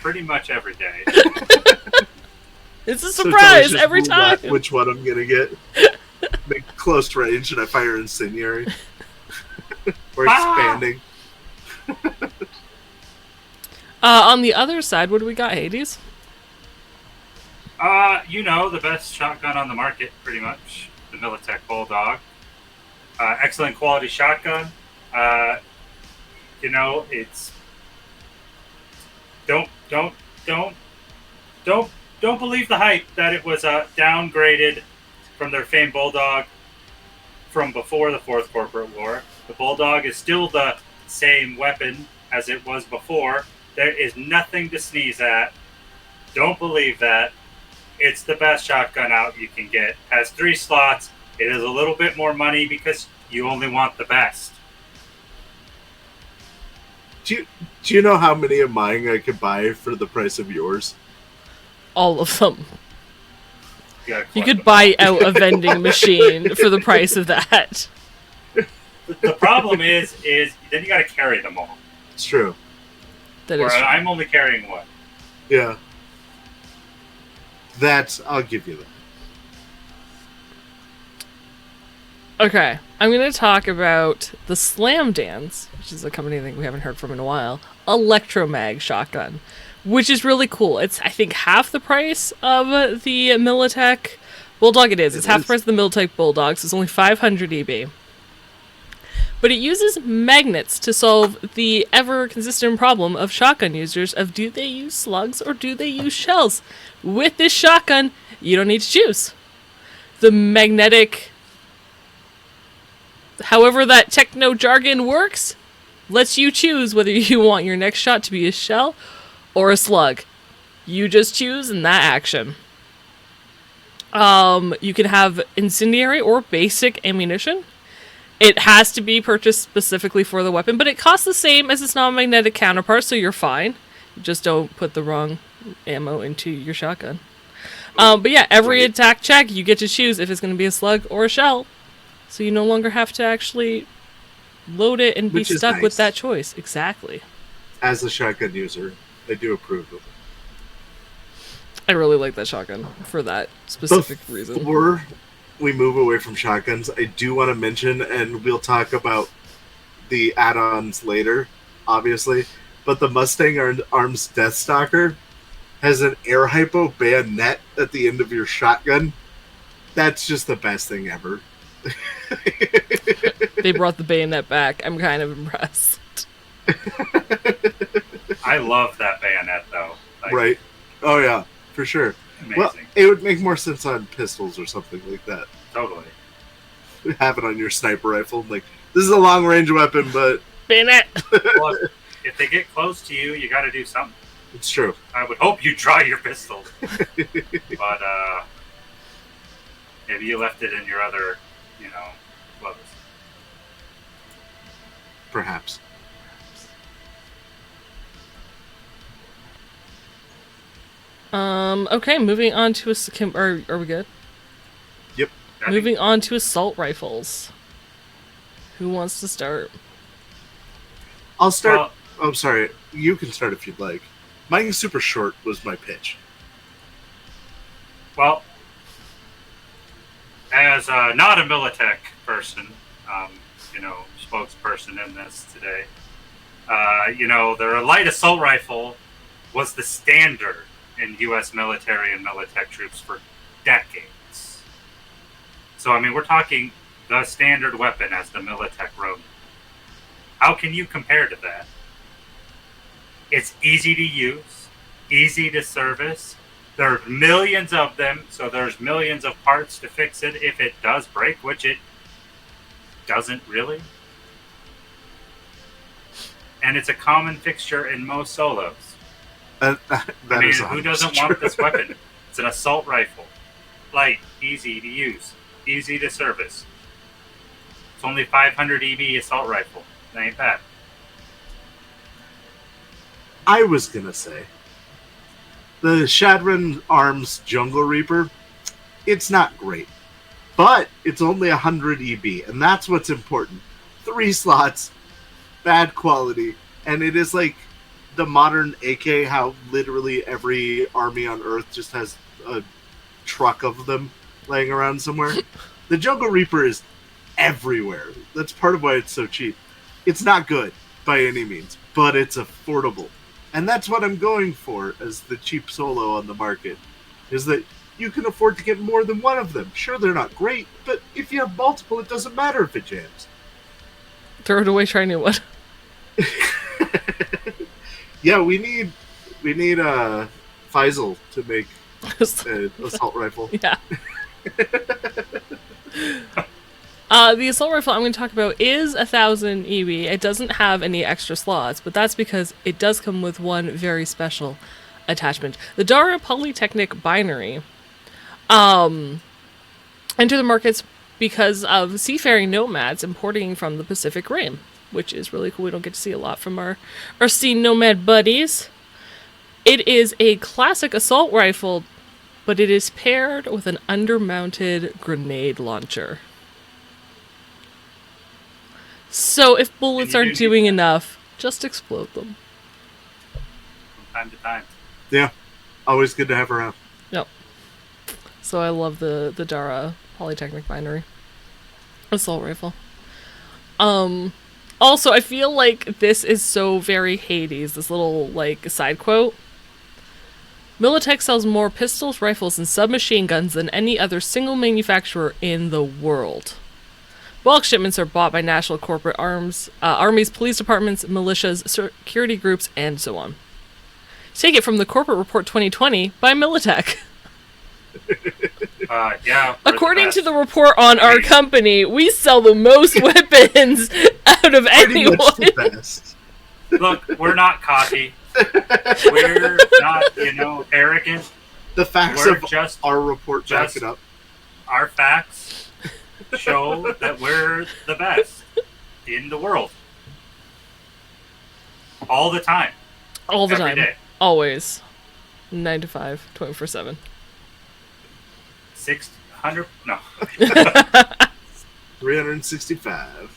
Pretty much every day. It's a surprise every time. Which one I'm gonna get? Make close range and I fire incendiary or expanding. On the other side, what do we got, Hades? You know, the best shotgun on the market, pretty much. The Militech Bulldog. Excellent quality shotgun. You know, it's... Don't believe the hype that it was downgraded from their famed Bulldog from before the Fourth Corporate War. The Bulldog is still the same weapon as it was before. There is nothing to sneeze at. Don't believe that. It's the best shotgun out you can get. Has 3 slots. It is a little bit more money because you only want the best. Do you know how many of mine I could buy for the price of yours? All of them. You could buy out a vending machine for the price of that. The problem is then you got to carry them all. It's true. That is true. I'm only carrying one. Yeah. I'll give you that. Okay, I'm going to talk about the Slam Dance, which is a company I think we haven't heard from in a while, Electromag shotgun, which is really cool. It's, I think, half the price of the Militech Bulldog. It's half the price of the Militech Bulldog, so it's only 500 EB. But it uses magnets to solve the ever-consistent problem of shotgun users of do they use slugs or do they use shells? With this shotgun, you don't need to choose. The magnetic... However that techno jargon works, lets you choose whether you want your next shot to be a shell or a slug. You just choose in that action. You can have incendiary or basic ammunition. It has to be purchased specifically for the weapon, but it costs the same as its non-magnetic counterpart, so you're fine. You just don't put the wrong ammo into your shotgun. But yeah, every attack check, you get to choose if it's going to be a slug or a shell. So you no longer have to actually load it and be stuck with that choice. Exactly. As a shotgun user, I do approve of it. I really like that shotgun for that specific reason. Before we move away from shotguns, I do want to mention, and we'll talk about the add-ons later, obviously, but the Mustang Arms Deathstalker has an air hypo bayonet at the end of your shotgun. That's just the best thing ever. They brought the bayonet back. I'm kind of impressed. I love that bayonet, though. Like, right. Oh, yeah, for sure. Amazing. Well, it would make more sense on pistols or something like that. Totally. Have it on your sniper rifle. Like, this is a long-range weapon, but... Bayonet! Well, if they get close to you, you got to do something. It's true. I would hope you draw your pistol. But, maybe you left it in your other, clothes. Perhaps. Okay, moving on to are we good? Yep. Moving on to assault rifles. Who wants to start? I'll start. I'm sorry. You can start if you'd like. Mine super short was my pitch. Well, as not a Militech person, spokesperson in this today, their light assault rifle was the standard in U.S. military and Militech troops for decades. So, we're talking the standard weapon as the Militech Ronin. How can you compare to that? It's easy to use, easy to service. There are millions of them, so there's millions of parts to fix it if it does break, which it doesn't really. And it's a common fixture in most solos. Who doesn't want this weapon? It's an assault rifle. Light, easy to use, easy to service. It's only 500 EB assault rifle. That ain't bad. I was gonna say, the Shadron Arms Jungle Reaper, it's not great. But it's only 100 EB, and that's what's important. 3 slots, bad quality, and it is like the modern AK, how literally every army on Earth just has a truck of them laying around somewhere. The Jungle Reaper is everywhere. That's part of why it's so cheap. It's not good by any means, but it's affordable. And that's what I'm going for as the cheap solo on the market, is that you can afford to get more than one of them. Sure, they're not great, but if you have multiple, it doesn't matter if it jams. Throw it away, try a new one. Yeah, we need Faisal to make an assault rifle. Yeah. The assault rifle I'm going to talk about is 1,000 EB. It doesn't have any extra slots, but that's because it does come with one very special attachment. The Dara Polytechnic binary enter the markets because of seafaring nomads importing from the Pacific Rim, which is really cool. We don't get to see a lot from our sea nomad buddies. It is a classic assault rifle, but it is paired with an undermounted grenade launcher. So if bullets aren't doing enough, just explode them. From time to time. Yeah, always good to have around. Yep. So I love the Dara Polytechnic binary assault rifle. Also, I feel like this is so very Hades, this little, side quote. Militech sells more pistols, rifles, and submachine guns than any other single manufacturer in the world. Bulk shipments are bought by national corporate armies, police departments, militias, security groups, and so on. Take it from the Corporate Report 2020 by Militech. Yeah. we're According to best. the report on our company, we sell the most weapons out of Pretty anyone. much the best. Look, we're not cocky. We're not, arrogant. The facts We're of just our report back just- it up. our facts show that we're the best in the world. All the time. All the Every time. day. Always. 9 to 5, 24/7. 600? No. 365.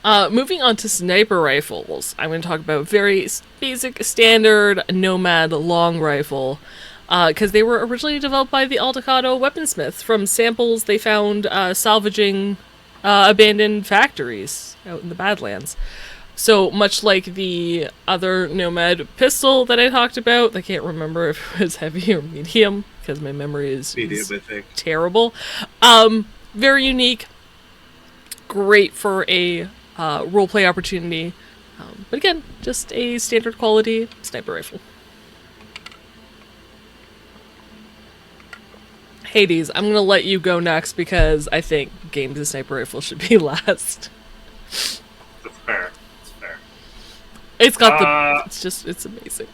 Moving on to sniper rifles, I'm going to talk about very basic, standard Nomad long rifle, because they were originally developed by the Aldecado weaponsmiths from samples they found salvaging abandoned factories out in the Badlands. So much like the other Nomad pistol that I talked about, I can't remember if it was heavy or medium, because my memory is Medium, I think. terrible. Very unique, great for a roleplay opportunity, but again, just a standard quality sniper rifle. Hades, I'm gonna let you go next because I think games of sniper rifle should be last. It's fair. It's fair. It's got it's amazing.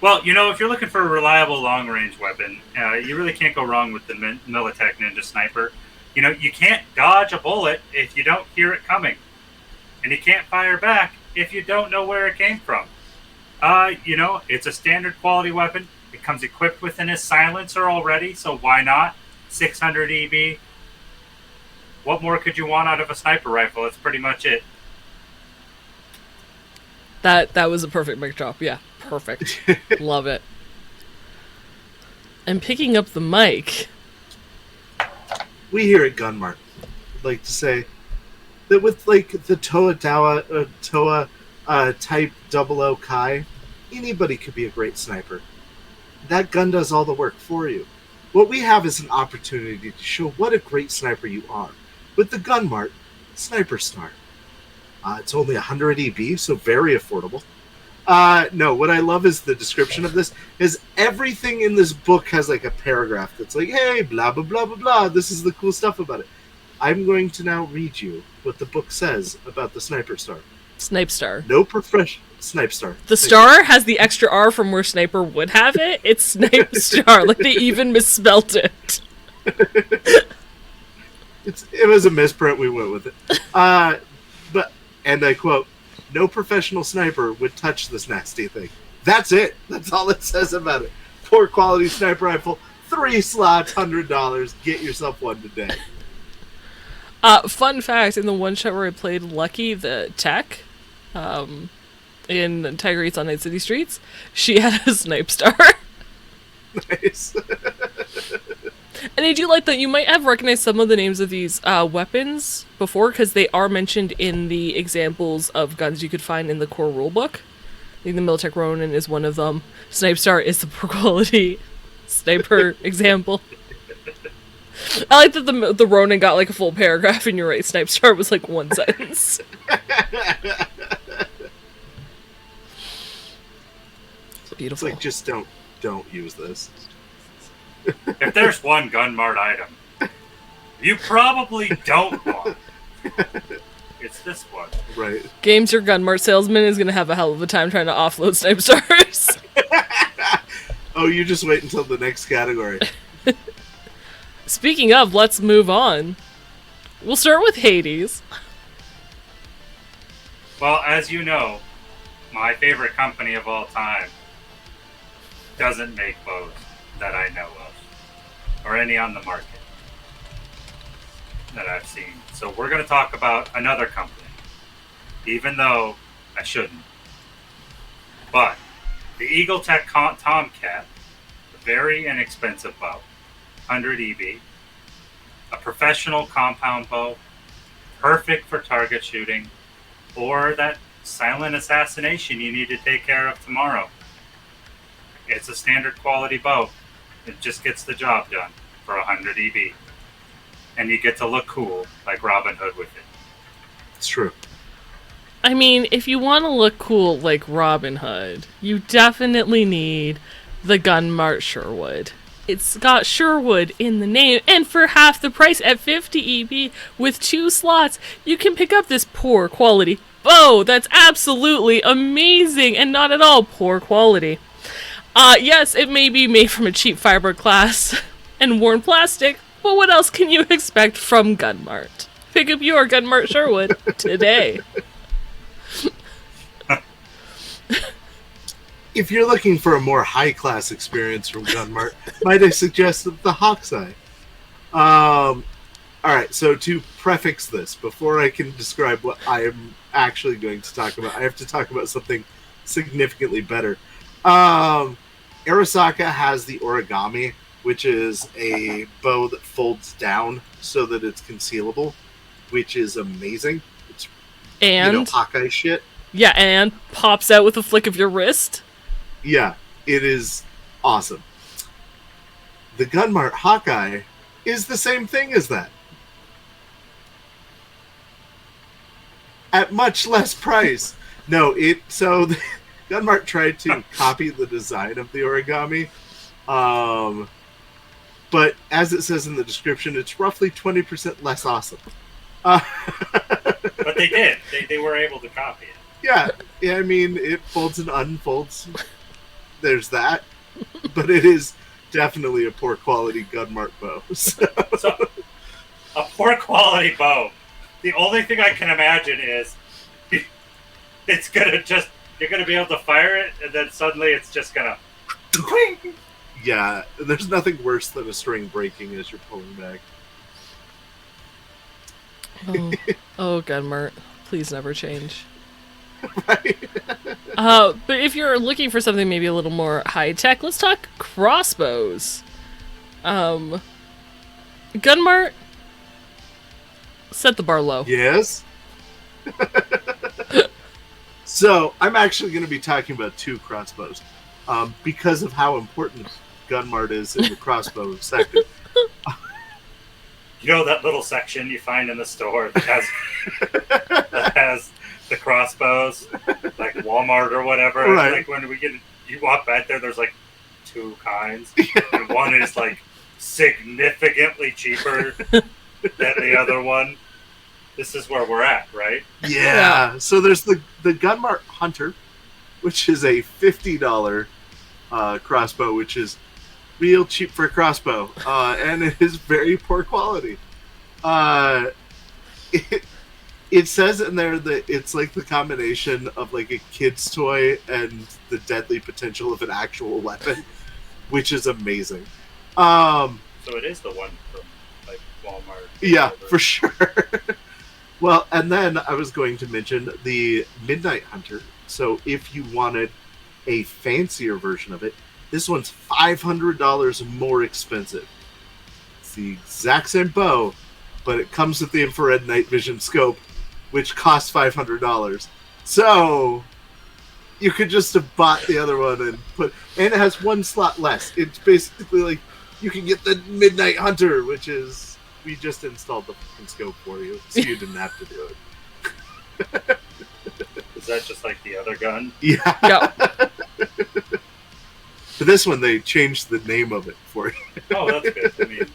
Well, if you're looking for a reliable long-range weapon, you really can't go wrong with the Militech Ninja Sniper. You can't dodge a bullet if you don't hear it coming. And you can't fire back if you don't know where it came from. It's a standard quality weapon. It comes equipped with a silencer already, so why not? 600 EB. What more could you want out of a sniper rifle? That's pretty much it. That was a perfect mic drop. Yeah, perfect. Love it. And picking up the mic. We here at Gunmart would like to say that with the Toa type 00 Kai, anybody could be a great sniper. That gun does all the work for you. What we have is an opportunity to show what a great sniper you are with the Gunmart Sniper Star. It's only 100 EB, so very affordable. No, what I love is the description of this is everything in this book has a paragraph that's like, hey, blah, blah, blah, blah, blah. This is the cool stuff about it. I'm going to now read you what the book says about the Sniper Star. Snipe Star. No profession. Snipe Star. The star has the extra R from where Sniper would have it. It's Snipe Star. Like they even misspelt it. It was a misprint. We went with it. But, and I quote, no professional sniper would touch this nasty thing. That's it. That's all it says about it. Poor quality sniper rifle. 3 slots, $100. Get yourself one today. Fun fact, in the one shot where I played Lucky, the tech, in Tiger Eats on Night City Streets, she had a Snipe Star. Nice. And I do like that you might have recognized some of the names of these weapons before, because they are mentioned in the examples of guns you could find in the core rulebook. I think the Militech Ronin is one of them. Snipe Star is the poor quality sniper example. I like that the Ronin got a full paragraph, and you're right, Snipe Star was one sentence. Beautiful. It's just don't use this. If there's one Gunmart item you probably don't want, it's this one. Right. Games Your Gunmart salesman is going to have a hell of a time trying to offload Snipe Stars. Oh, you just wait until the next category. Speaking of, let's move on. We'll start with Hades. Well, as you know, my favorite company of all time doesn't make bows that I know of, or any on the market that I've seen. So we're going to talk about another company, even though I shouldn't. But the EagleTech Tomcat, a very inexpensive bow, 100 EB, a professional compound bow, perfect for target shooting, or that silent assassination you need to take care of tomorrow. It's a standard quality bow. It just gets the job done for 100 EB. And you get to look cool like Robin Hood with it. It's true. I mean, if you want to look cool like Robin Hood, you definitely need the Gunmart Sherwood. It's got Sherwood in the name, and for half the price at 50 EB with 2 slots, you can pick up this poor quality bow that's absolutely amazing and not at all poor quality. Yes, it may be made from a cheap fiberglass and worn plastic, but what else can you expect from Gunmart? Pick up your Gunmart Sherwood today. If you're looking for a more high-class experience from Gunmart, might I suggest the Hawk's Eye? Alright, so to prefix this, before I can describe what I am actually going to talk about, I have to talk about something significantly better. Arasaka has the origami, which is a bow that folds down so that it's concealable, which is amazing. It's, and Hawkeye shit. Yeah, and pops out with a flick of your wrist. Yeah, it is awesome. The Gunmart Hawkeye is the same thing as that. At much less price. No, so Gunmart tried to copy the design of the origami. But as it says in the description, it's roughly 20% less awesome. But they did. They were able to copy it. Yeah, I mean, it folds and unfolds. There's that. But it is definitely a poor quality Gunmart bow. So, a poor quality bow. The only thing I can imagine is it's gonna just, you're gonna be able to fire it, and then suddenly it's just gonna. Yeah, there's nothing worse than a string breaking as you're pulling back. Oh, Gunmart, please never change. Right? But if you're looking for something maybe a little more high tech, let's talk crossbows. Gunmart, set the bar low. Yes. So I'm actually going to be talking about 2 crossbows, because of how important Gunmart is in the crossbow sector. You know that little section you find in the store that has the crossbows, like Walmart or whatever. Right. Like when you walk back there, there's like 2 kinds, and one is like significantly cheaper than the other one. This is where we're at, right? Yeah. So there's the Gunmart Hunter, which is a $50 crossbow, which is real cheap for a crossbow, and it is very poor quality. It says in there that it's like the combination of like a kid's toy and the deadly potential of an actual weapon, which is amazing. So it is the one from like Walmart. Yeah, for sure. Well, and then I was going to mention the Midnight Hunter. So if you wanted a fancier version of it, this one's $500 more expensive. It's the exact same bow, but it comes with the infrared night vision scope, which costs $500. So you could just have bought the other one and it has 1 slot less. It's basically like you can get the Midnight Hunter, which is, we just installed the fucking scope for you, so you didn't have to do it. Is that just like the other gun? Yeah. Yep. For this one, they changed the name of it for you. Oh, that's good. I mean,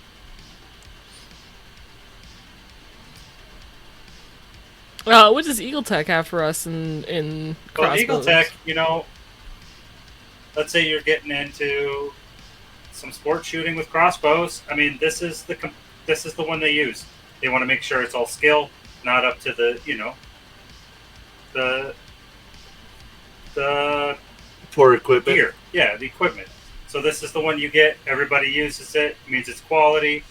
What does Eagle Tech have for us in crossbows? well, Eagle Tech, let's say you're getting into some sport shooting with crossbows. I mean, this is the one they use. They want to make sure it's all skill, not up to the Poor equipment. gear. Yeah, the equipment. So this is the one you get. Everybody uses it. It means it's quality.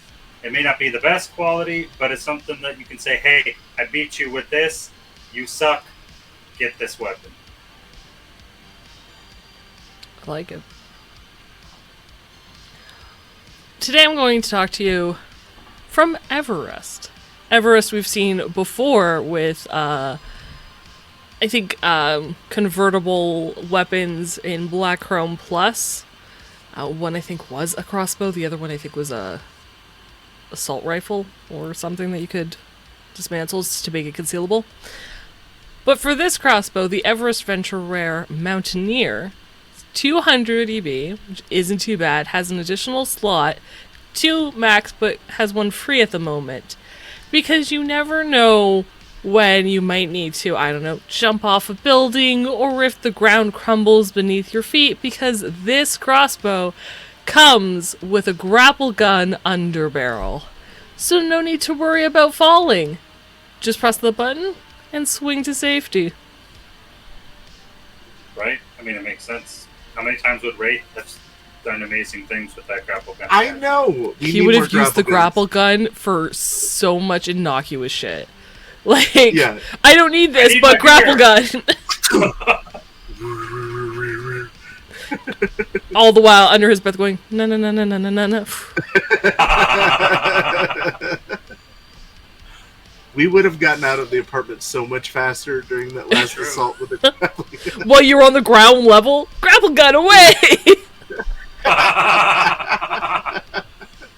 It may not be the best quality, but it's something that you can say, hey, I beat you with this. You suck. Get this weapon. I like it. Today I'm going to talk to you from Everest. Everest we've seen before with, I think, convertible weapons in Black Chrome Plus. One I think was a crossbow. The other one I think was a assault rifle or something that you could dismantle to make it concealable. But for this crossbow, the Everest Venture Rare Mountaineer, 200 EB, which isn't too bad, has an additional slot, 2 max, but has 1 free at the moment. Because you never know when you might need to, I don't know, jump off a building, or if the ground crumbles beneath your feet, because this crossbow comes with a grapple gun underbarrel. So no need to worry about falling. Just press the button and swing to safety. Right? I mean, it makes sense. How many times would Wraith have done amazing things with that grapple gun? I know. He would have used the grapple gun for so much innocuous shit. Like, Yeah. I don't need this, but grapple gun. All the while under his breath going, no, no, no, no, no, no, no, no. We would have gotten out of the apartment so much faster during that last assault with the grapple gun. While you're on the ground level, grapple gun away!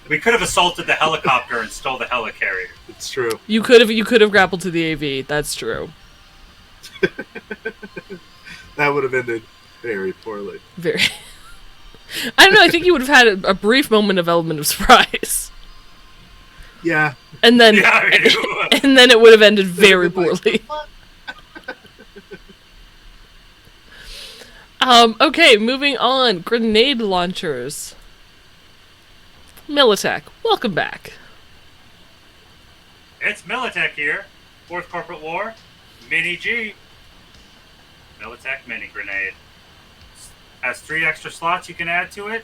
We could have assaulted the helicopter and stole the helicarrier. It's true. You could have grappled to the AV, that's true. That would have ended very poorly. Very. I don't know, I think you would have had a brief moment of element of surprise. Yeah. And then Yeah, and then it would have ended very poorly. Okay, moving on. Grenade launchers. Militech, welcome back. It's Militech here. 4th Corporate War. Mini G. Militech Mini Grenade. Has 3 extra slots you can add to it.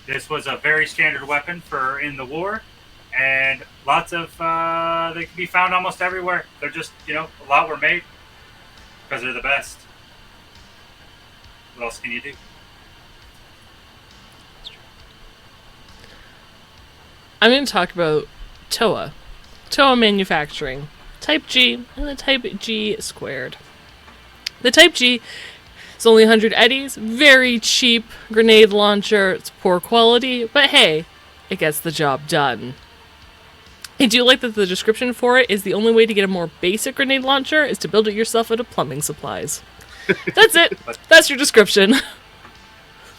This was a very standard weapon for in the war. And lots of, they can be found almost everywhere. They're just, a lot were made. Because they're the best. What else can you do? I'm going to talk about TOA. TOA manufacturing. Type G and the Type G squared. The Type G is only 100 eddies, very cheap grenade launcher, it's poor quality, but hey, it gets the job done. I do like that the description for it is the only way to get a more basic grenade launcher is to build it yourself out of plumbing supplies. That's it. That's your description.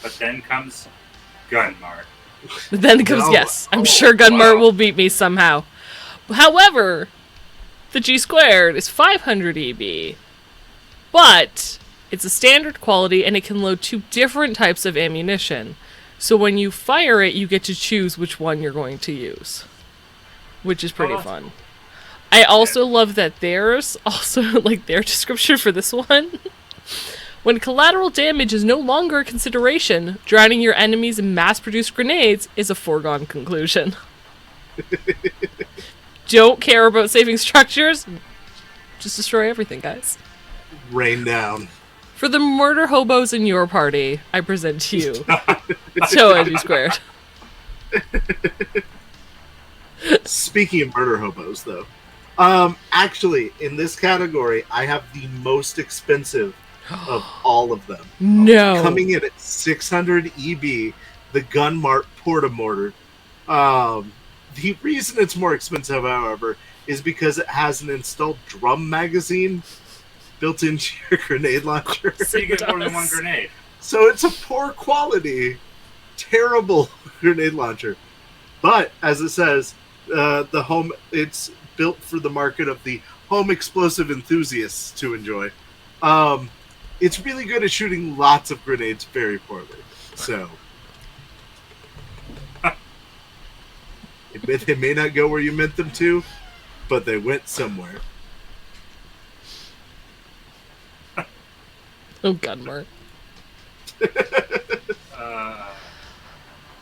But then comes Gunmart. Then comes, No. yes, I'm sure Gunmart will beat me somehow. However, the G squared is 500 EB, but it's a standard quality and it can load 2 different types of ammunition. So when you fire it, you get to choose which one you're going to use, which is pretty fun. I also love that there's also, like, their description for this one. When collateral damage is no longer a consideration, drowning your enemies in mass-produced grenades is a foregone conclusion. Don't care about saving structures. Just destroy everything, guys. Rain down. For the murder hobos in your party, I present to you TOA G squared. Speaking of murder hobos, though, actually, in this category, I have the most expensive of all of them. No. Coming in at 600 EB, the Gunmart Portamortar. The reason it's more expensive, however, is because it has an installed drum magazine built into your grenade launcher. So you get more than one grenade. So it's a poor quality, terrible grenade launcher. But, as it says, it's built for the market of the home explosive enthusiasts to enjoy. It's really good at shooting lots of grenades very poorly. So they may not go where you meant them to, but they went somewhere. Oh, Gunmart.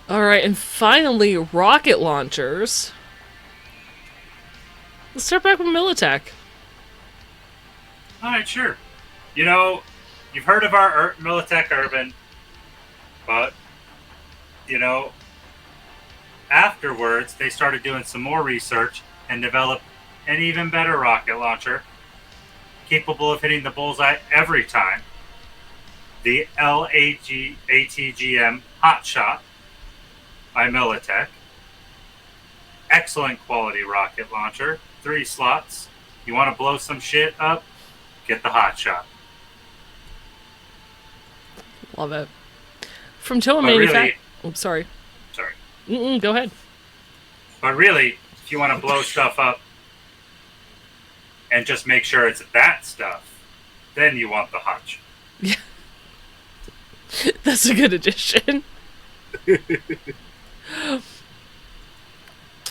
Alright, and finally, rocket launchers. Let's start back with Militech. Alright, sure. You've heard of our Militech Urban, but, afterwards, they started doing some more research and developed an even better rocket launcher, capable of hitting the bullseye every time. The ATGM Hotshot by Militech. Excellent quality rocket launcher. 3 slots. You want to blow some shit up? Get the Hotshot. Love it. From Toa But really- Manufacturing. Oops, sorry. Sorry. Go ahead. But really, if you want to blow stuff up and just make sure it's that stuff, then you want the hotch. Yeah. That's a good addition.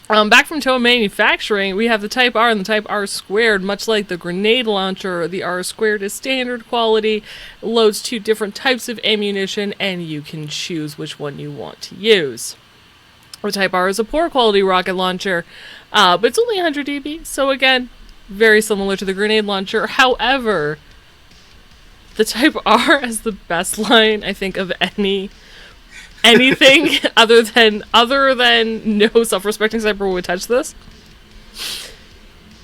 Back from Toa Manufacturing, we have the Type R and the Type R Squared. Much like the grenade launcher, the R Squared is standard quality, loads 2 different types of ammunition, and you can choose which one you want to use. The Type R is a poor quality rocket launcher, but it's only 100 dB, so again, very similar to the grenade launcher. However, the Type R has the best line, I think, of anything other than no self-respecting sniper would touch this.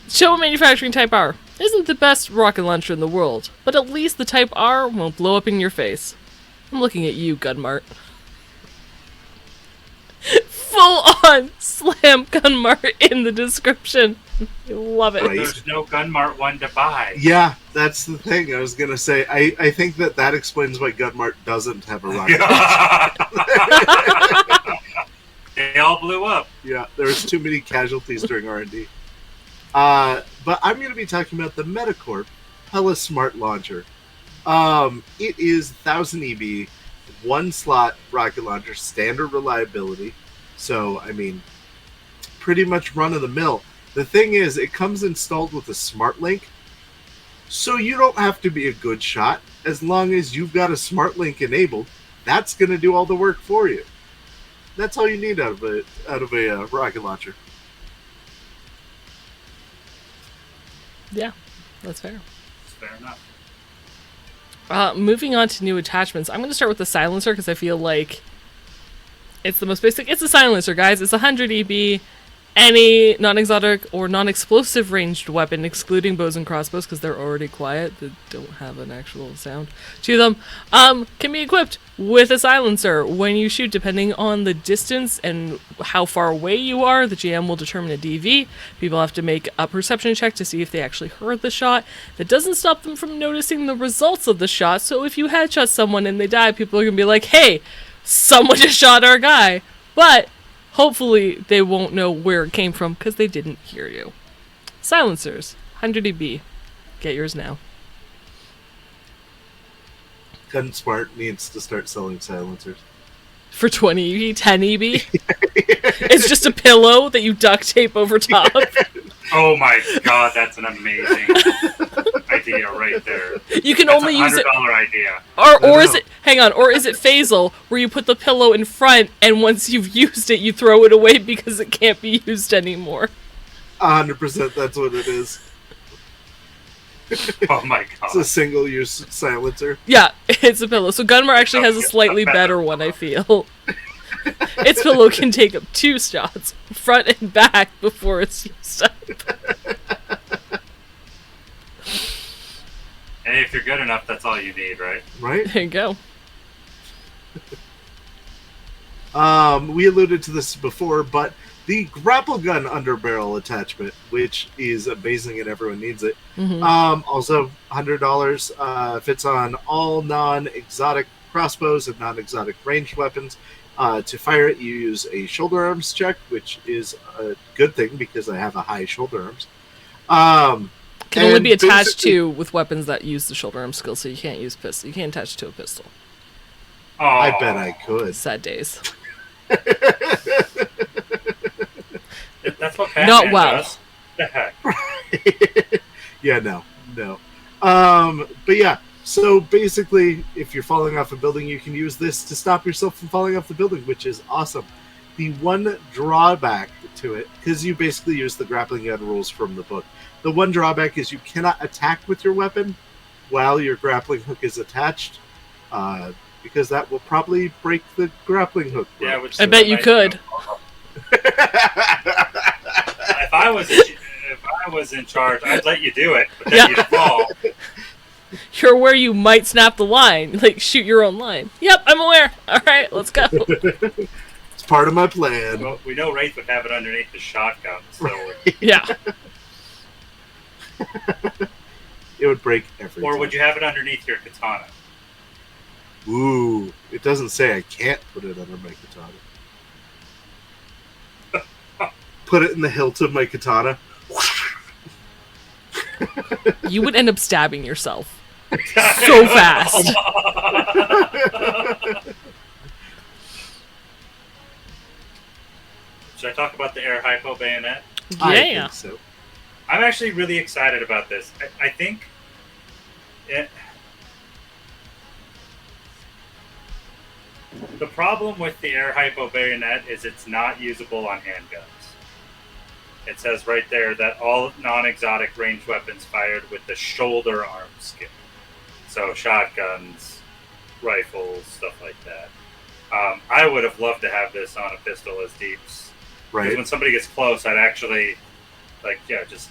Showa Manufacturing Type R isn't the best rocket launcher in the world, but at least the Type R won't blow up in your face. I'm looking at you, Gunmart. Full on slam Gunmart in the description. I love it. Right. There's no Gunmart one to buy. Yeah, that's the thing. I was gonna say. I think that explains why Gunmart doesn't have a rocket. They all blew up. Yeah, there was too many casualties during R&D. But I'm going to be talking about the Metacorp Hella Smart Launcher. It is 1000 EB, 1-slot rocket launcher, standard reliability. So, I mean, pretty much run-of-the-mill. The thing is, it comes installed with a Smart Link, so you don't have to be a good shot. As long as you've got a Smart Link enabled, that's going to do all the work for you. That's all you need out of a rocket launcher. Yeah, that's fair. That's fair enough. Moving on to new attachments, I'm going to start with the silencer because I feel like it's the most basic. It's a silencer, guys. It's 100 EB. Any non-exotic or non-explosive ranged weapon, excluding bows and crossbows, because they're already quiet, they don't have an actual sound to them, can be equipped with a silencer. When you shoot, depending on the distance and how far away you are, the GM will determine a DV. People have to make a perception check to see if they actually heard the shot. That doesn't stop them from noticing the results of the shot, so if you headshot someone and they die, people are going to be like, hey, someone just shot our guy. But hopefully they won't know where it came from because they didn't hear you. Silencers, 100 EB. Get yours now. GunSmart needs to start selling silencers. For 20 EB, 10 EB? It's just a pillow that you duct tape over top. Oh my god, that's an amazing idea right there. You can That's only a use it. $100 idea. Or is it, hang on, or is it phasal, where you put the pillow in front and once you've used it, you throw it away because it can't be used anymore? 100% that's what it is. Oh my It's a god. single-use silencer. Yeah, it's a pillow. So Gunmar actually has a slightly better one, I feel. Its pillow can take up 2 shots, front and back, before it's used up. And if you're good enough, that's all you need, right? Right? There you go. We alluded to this before, but the grapple gun underbarrel attachment, which is amazing and everyone needs it, also $100, fits on all non-exotic crossbows and non-exotic ranged weapons. To fire it, you use a shoulder arms check, which is a good thing because I have a high shoulder arms. Can only and be attached basically- to with weapons that use the shoulder arm skill, so you can't use pistol. You can't attach it to a pistol. Oh, I bet I could. Sad days. That's what Batman Not well. does. The heck? Yeah, no. But yeah, so basically, if you're falling off a building, you can use this to stop yourself from falling off the building, which is awesome. The one drawback to it, because you basically use the grappling gun rules from the book, the one drawback is you cannot attack with your weapon while your grappling hook is attached, because that will probably break the grappling hook. Yeah, rope. which I bet you could. If I was in charge, I'd let you do it, but then Yeah. you'd fall. You're where you might snap the line, like shoot your own line. Yep, I'm aware. All right, let's go. It's part of my plan. Well, we know Wraith would have it underneath the shotgun, so Yeah. It would break every or time. would you have it underneath your katana? Ooh. It doesn't say I can't put it under my katana. Put it in the hilt of my katana. You would end up stabbing yourself so fast. Should I talk about the air hypo bayonet? I Yeah. think so. I'm actually really excited about this. I think the problem with the air hypo bayonet is it's not usable on handguns. It says right there that all non-exotic ranged weapons fired with the shoulder arm skin. So shotguns, rifles, stuff like that. I would have loved to have this on a pistol as deeps. Because Right. when somebody gets close, I'd actually, just...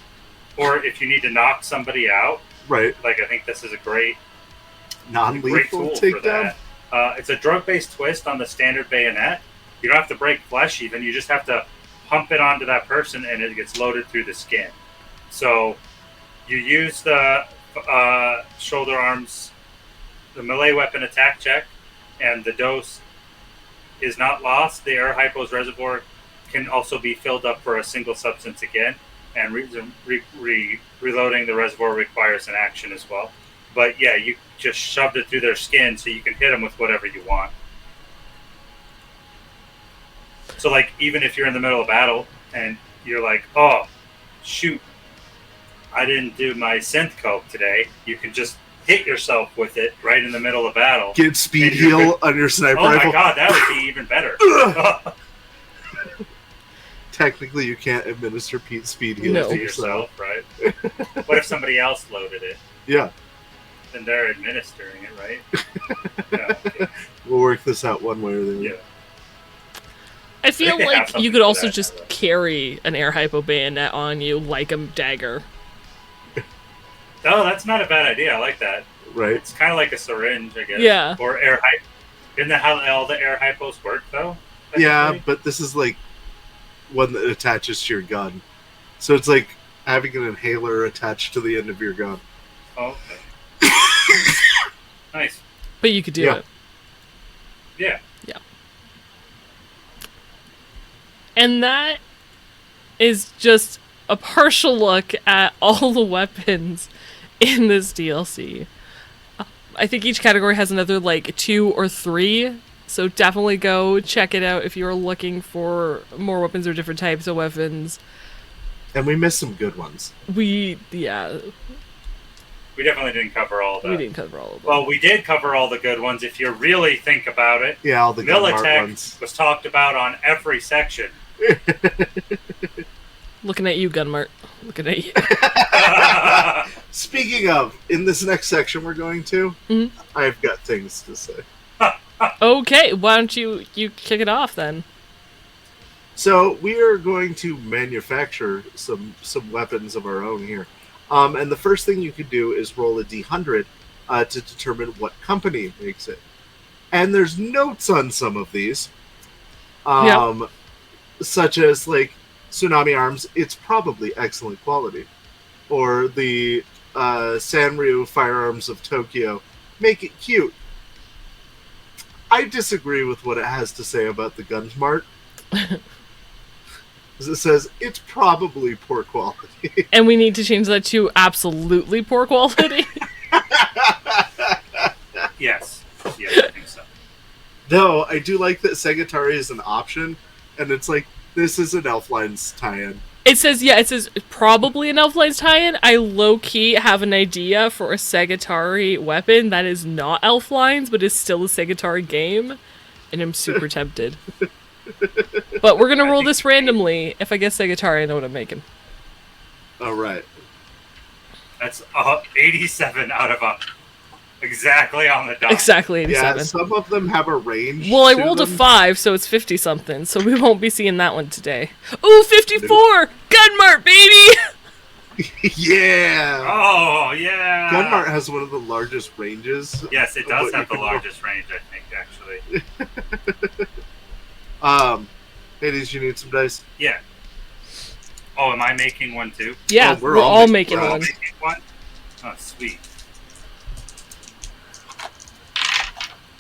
Or if you need to knock somebody out, Right. I think this is a great Non-lethal tool for takedown. that. It's a drug-based twist on the standard bayonet. You don't have to break flesh even. You just have to pump it onto that person and it gets loaded through the skin. So you use the shoulder arms, the melee weapon attack check, and the dose is not lost. The air hypo's reservoir can also be filled up for a single substance again, and reloading the reservoir requires an action as well. But yeah, you just shoved it through their skin so you can hit them with whatever you want. So even if you're in the middle of battle and you're like, oh, shoot, I didn't do my synth cope today, you can just hit yourself with it right in the middle of battle. Get speed heal on your sniper Oh rifle. my god, that would be even better. Technically, you can't administer speed heal No. to To yourself. yourself, right? What if somebody else loaded it? Yeah, Then they're administering it, right? Yeah, okay. we'll work this out one way or the other. Yeah. I feel They have like you something could for also that just now, though. carry an air hypo bayonet on you like a dagger. Oh, that's not a bad idea. I like that. Right. It's kind of like a syringe, I guess. Yeah. Or air hypo. Isn't that how all the air hypos work, though? Yeah, technically? but this is like one that attaches to your gun. So it's like having an inhaler attached to the end of your gun. Oh, okay. Nice. But you could do Yeah. it. Yeah. Yeah. And that is just a partial look at all the weapons in this DLC. I think each category has another 2 or 3, so definitely go check it out if you're looking for more weapons or different types of weapons. And we missed some good ones. We We definitely didn't cover all of that. we didn't cover all of them. Well, we did cover all the good ones. If you really think about it, Yeah, all the good Militech ones. was talked about on every section. Looking at you, Gunmart. Looking at you. Speaking of, in this next section we're going to, Mhm. I've got things to say. Okay, why don't you kick it off then? So we are going to manufacture some weapons of our own here. And the first thing you can do is roll a D100 to determine what company makes it. And there's notes on some of these. Such as Tsunami Arms, it's probably excellent quality. Or the Sanryu Firearms of Tokyo, make it cute. I disagree with what it has to say about the Gunsmart. As it says, it's probably poor quality. And we need to change that to absolutely poor quality. Yes. Yes, I think so. Though, I do like that Segatari is an option, and it's like, this is an Elflines tie-in. It says probably an Elflines tie-in. I low-key have an idea for a Segatari weapon that is not Elflines, but is still a Segatari game, and I'm super tempted. But we're gonna roll this randomly. If I guess Segatari, I know what I'm making. Alright. That's 87 out of exactly on the dot. Exactly 87. Yeah, some of them have a range. Well, I to rolled a them. 5, so it's 50-something, so we won't be seeing that one today. Ooh, 54! Gunmart, baby! Yeah! Oh, yeah. Gunmart has one of the largest ranges. Yes, it of does what have you the can roll. largest range, I think, actually. Hades, you need some dice? Yeah. Oh, am I making one too? Yeah, Oh, we're we're all all making- making we're all one. Making one? Oh, sweet.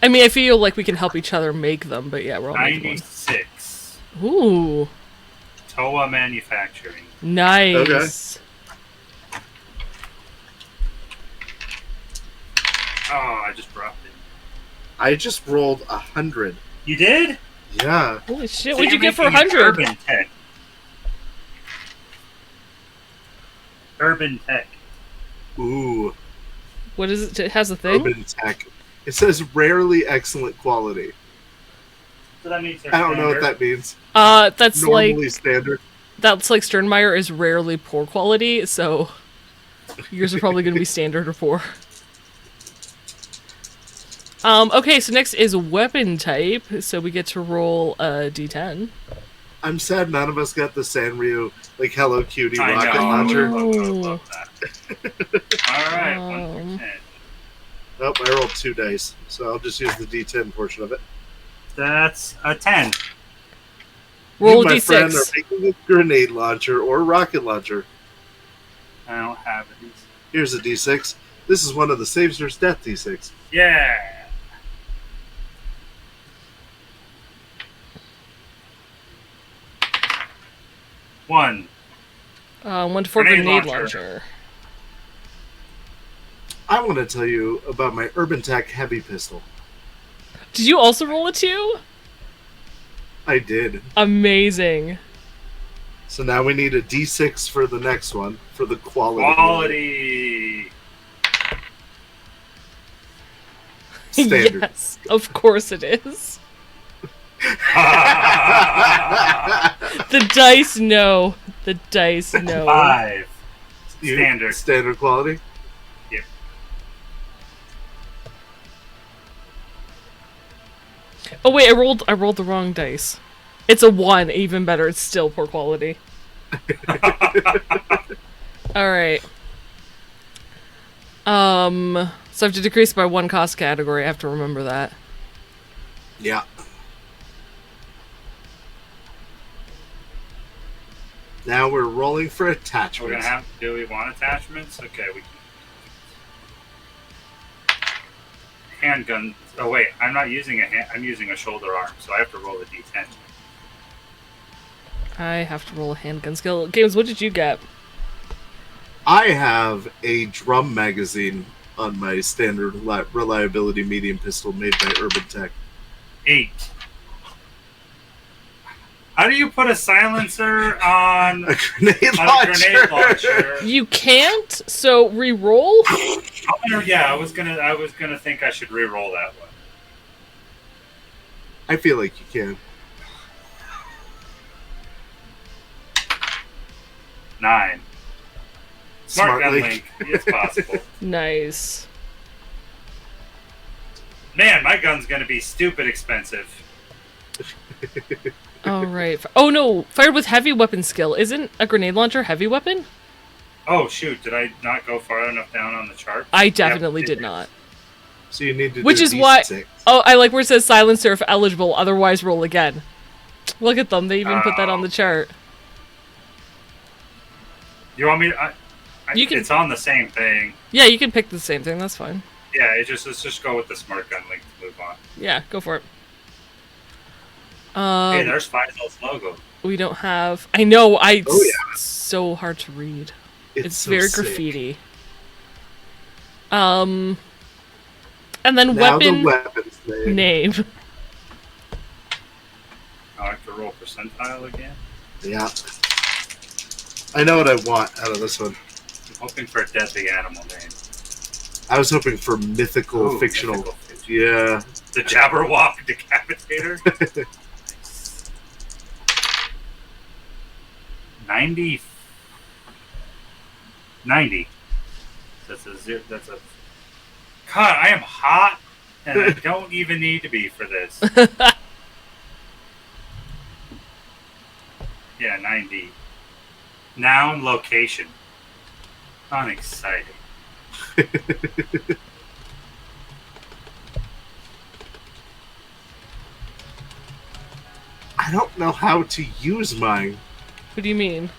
I mean, I feel like we can help each other make them, but yeah, we're all making one. 96. Ooh. Toa Manufacturing. Nice. Oh, I just dropped it. I just rolled 100. You did? Yeah. Holy shit, So what'd you you're get for making an 100? Urban Tech. Urban Tech. Ooh. What is it? It has a thing? Urban Tech. It says rarely excellent quality. So that means they're I don't know what standard. that means. That's Normally standard. that's like Sternmeyer is rarely poor quality, so yours are probably going to be standard or poor. Okay, so next is weapon type, so we get to roll a d10. I'm sad none of us got the Sanryu, like Hello Cutie I rocket know. launcher. I love that. Alright, 1%. Oh, I rolled 2 dice, so I'll just use the D10 portion of it. That's a 10. Roll You, a my friend, are d6. making a grenade launcher or rocket launcher. I don't have it. Here's a D6. This is one of the Saves Versus Death D6. Yeah. One. 1 to 4 Grenade grenade launcher. launcher. I want to tell you about my Urban Tech heavy pistol. Did you also roll a 2? I did. Amazing. So now we need a D6 for the next one, for the quality. Quality. Standard. Yes, of course it is. The dice know. The dice know. 5. You- Standard. Standard quality? Yep. Oh wait, I rolled the wrong dice. It's a 1, even better. It's still poor quality. All right. So I have to decrease by 1 cost category. I have to remember that. Yeah. Now we're rolling for We're attachments. gonna have. Do we want attachments? Okay, we can. Handgun. Oh wait, I'm not using a hand. I'm using a shoulder arm, so I have to roll a d10. I have to roll a handgun skill. Games, what did you get? I have a drum magazine on my standard reliability medium pistol made by Urban Tech. 8. How do you put a silencer on A grenade on a launcher. grenade launcher? You can't, so re-roll? Yeah, I was gonna think I should re-roll that one. I feel like you can. 9. Smart gun Smart link. It's possible. Nice. Man, my gun's gonna be stupid expensive. Alright. Oh no, fired with heavy weapon skill. Isn't a grenade launcher heavy weapon? Oh shoot, did I not go far enough down on the chart? I definitely Yep. did not. So you need to Which do is why- D6. Oh, I like where it says silencer if eligible, otherwise roll again. Look at them, they even put that on the chart. You want me to, You can- it's on the same thing. Yeah, you can pick the same thing, that's fine. Yeah, let's just go with the smart gun link to move on. Yeah, go for it. Hey, there's Faisal's logo. We don't have... I know, Oh, yeah. it's so hard to read. It's so very sick. graffiti. And then Now weapon the weapons name. name. I have to roll percentile again. Yeah. I know what I want out of this one. I'm hoping for a deadly animal name. I was hoping for mythical, Ooh, fictional. mythical fiction. Yeah. The Jabberwock Decapitator. 90. That's a zero. That's a. God, I am hot, and I don't even need to be for this. Yeah, 90. Noun, location. Unexciting. I don't know how to use mine. What do you mean?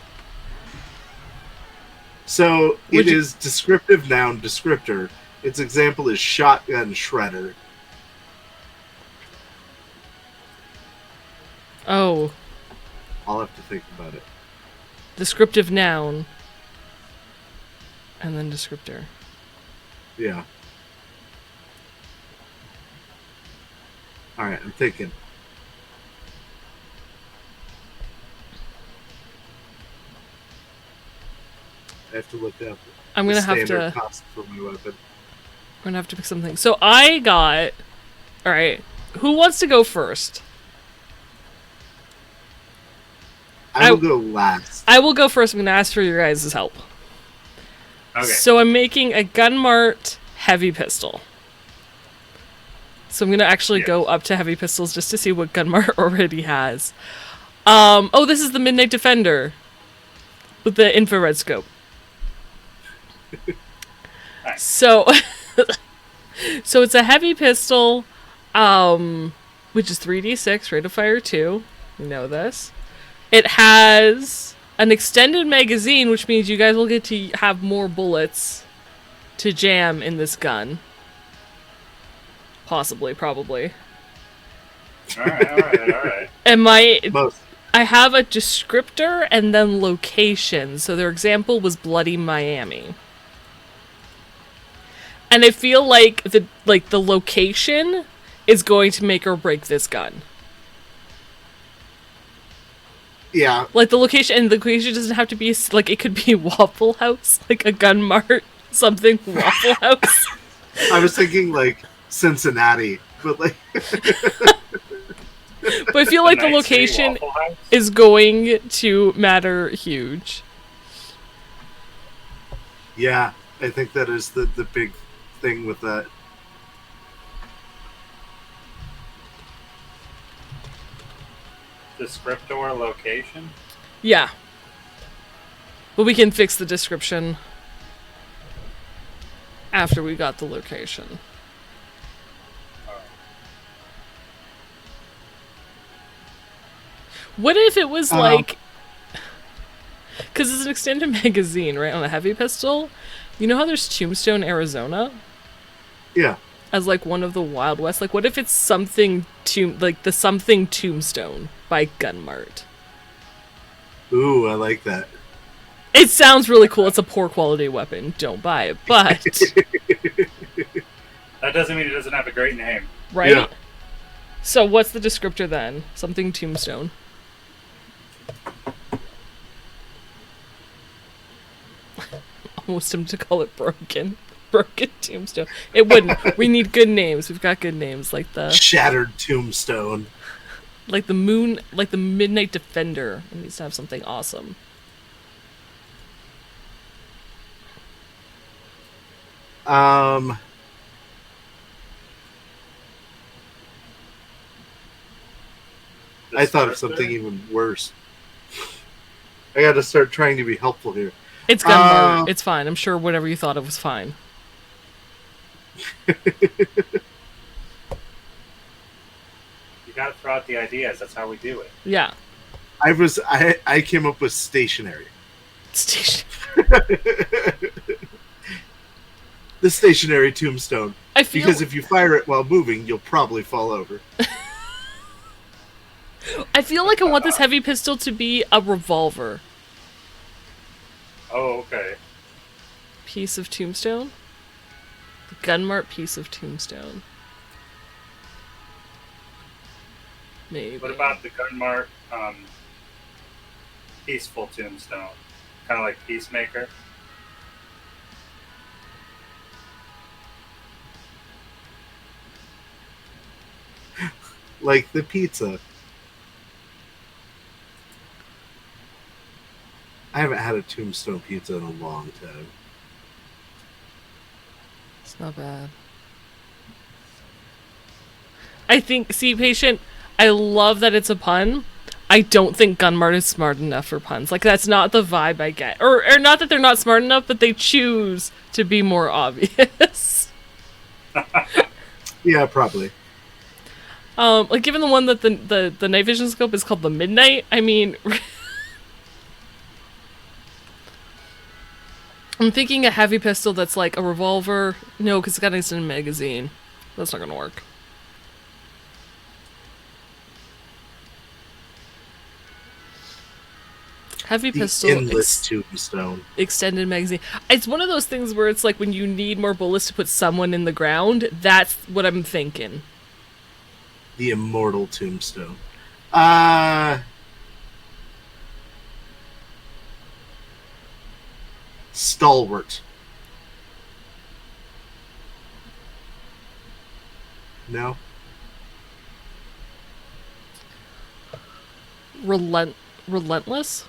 So Would it you- is descriptive noun descriptor. Its example is shotgun shredder. Oh, I'll have to think about it. descriptive noun. And then descriptor. Yeah. Alright, I'm thinking. I have to look up I'm the gonna have standard to. cost for my weapon. I'm gonna have to pick something. So I got. All right. Who wants to go first? I will go last. I will go first. I'm gonna ask for your guys' help. Okay. So I'm making a Gunmart heavy pistol. So I'm gonna actually go up to heavy pistols just to see what Gunmart already has. Oh, this is the Midnight Defender with the infrared scope. Nice. So, so it's a heavy pistol, which is 3d6, rate of fire 2. You know this. It has an extended magazine, which means you guys will get to have more bullets to jam in this gun. Possibly, probably. Alright. And Most. I have a descriptor and then location. So their example was Bloody Miami. And I feel like the location is going to make or break this gun. Yeah. Like the location doesn't have to be like, it could be Waffle House, like a Gun Mart, something Waffle House. I was thinking like Cincinnati, but like But I feel like the Night City location Waffle House? is going to matter huge. yeah, I think that is the big thing with that. Descriptor location? Yeah. But we can fix the description after we got the location. What if it was like... Because it's an extended magazine, right, on a heavy pistol. You know how there's Tombstone, Arizona? Yeah. As like one of the Wild West? Like what if it's something like the something Tombstone by Gunmart? Ooh, I like that. It sounds really cool. It's a poor quality weapon. Don't buy it. But That doesn't mean it doesn't have a great name. right? Yeah. So what's the descriptor then? Something Tombstone. Almost tempted to call it broken. Broken Tombstone. It wouldn't. We need good names. We've got good names like the Shattered Tombstone. like the moon, like the Midnight Defender. It needs to have something awesome. I thought of something even worse. I got to start trying to be helpful here. It's Gunmart. It's fine. I'm sure whatever you thought of was fine. You gotta throw out the ideas. That's how we do it. Yeah. I came up with stationary. Station. The stationary tombstone. I feel Because if you fire it while moving, you'll probably fall over. I feel like I want this heavy pistol to be a revolver. Oh, okay. Piece of Tombstone? The Gunmart piece of Tombstone. Maybe. What about the Gunmart Peaceful Tombstone? Kind of like Peacemaker? Like the pizza. I haven't had a tombstone pizza in a long time. It's not bad. I think, see, Patient, I love that it's a pun. I don't think Gunmart is smart enough for puns. Like, that's not the vibe I get. Or not that they're not smart enough, but they choose to be more obvious. Yeah, probably. Like, given the one that the night vision scope is called the Midnight, I mean... I'm thinking a heavy pistol that's like a revolver. No, because it's got an extended magazine. That's not gonna work. Heavy The pistol, endless tombstone. extended magazine. It's one of those things where it's like when you need more bullets to put someone in the ground. That's what I'm thinking. The immortal tombstone. Stalwart. No? Relentless?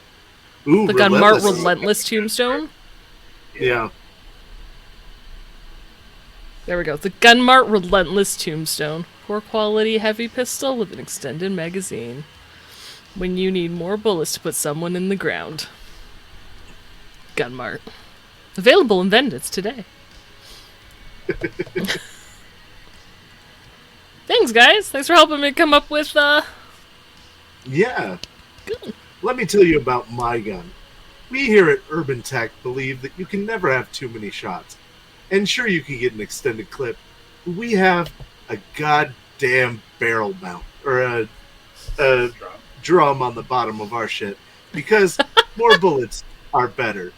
Ooh, The Gunmart relentless. Relentless Tombstone? Yeah. There we go. The Gunmart Relentless Tombstone. Poor quality heavy pistol with an extended magazine. When you need more bullets to put someone in the ground. Gunmart. Available in Bandits today. Thanks, guys. Thanks for helping me come up with, Yeah. Good. Let me tell you about my gun. We here at Urban Tech believe that you can never have too many shots. And sure, you can get an extended clip. But we have a goddamn barrel mount. Or a drum on the bottom of our shit. Because more bullets are better.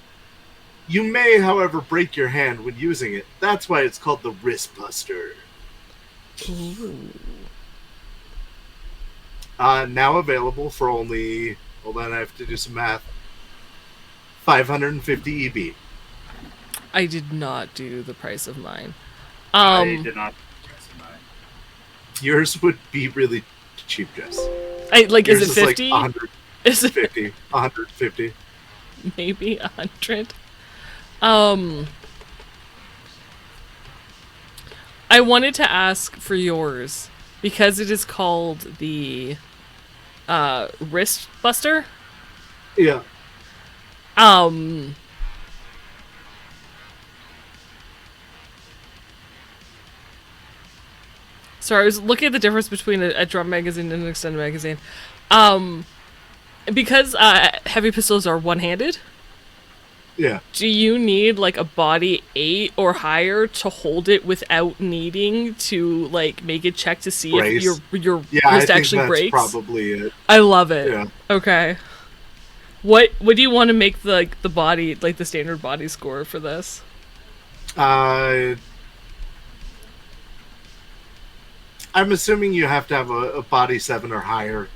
You may, however, break your hand when using it. That's why it's called the Wrist Buster. Ooh. Now available for only... Hold on, I have to do some math. 550 EB. I did not do the price of mine. I did not. Yours would be really cheap, Jess. Is Yours it 50? Like 150. Is it 150. maybe 100? I wanted to ask for yours because it is called the Wrist Buster. Yeah. Sorry, I was looking at the difference between a drum magazine and an extended magazine. Because heavy pistols are one-handed, Yeah. do you need like a body 8 or higher to hold it without needing to like make a check to see Brace. if your Yeah, I wrist think actually that's breaks? probably it. I love it. Yeah. Okay. What do you want to make the body, like the standard body score for this? I'm assuming you have to have a body 7 or higher.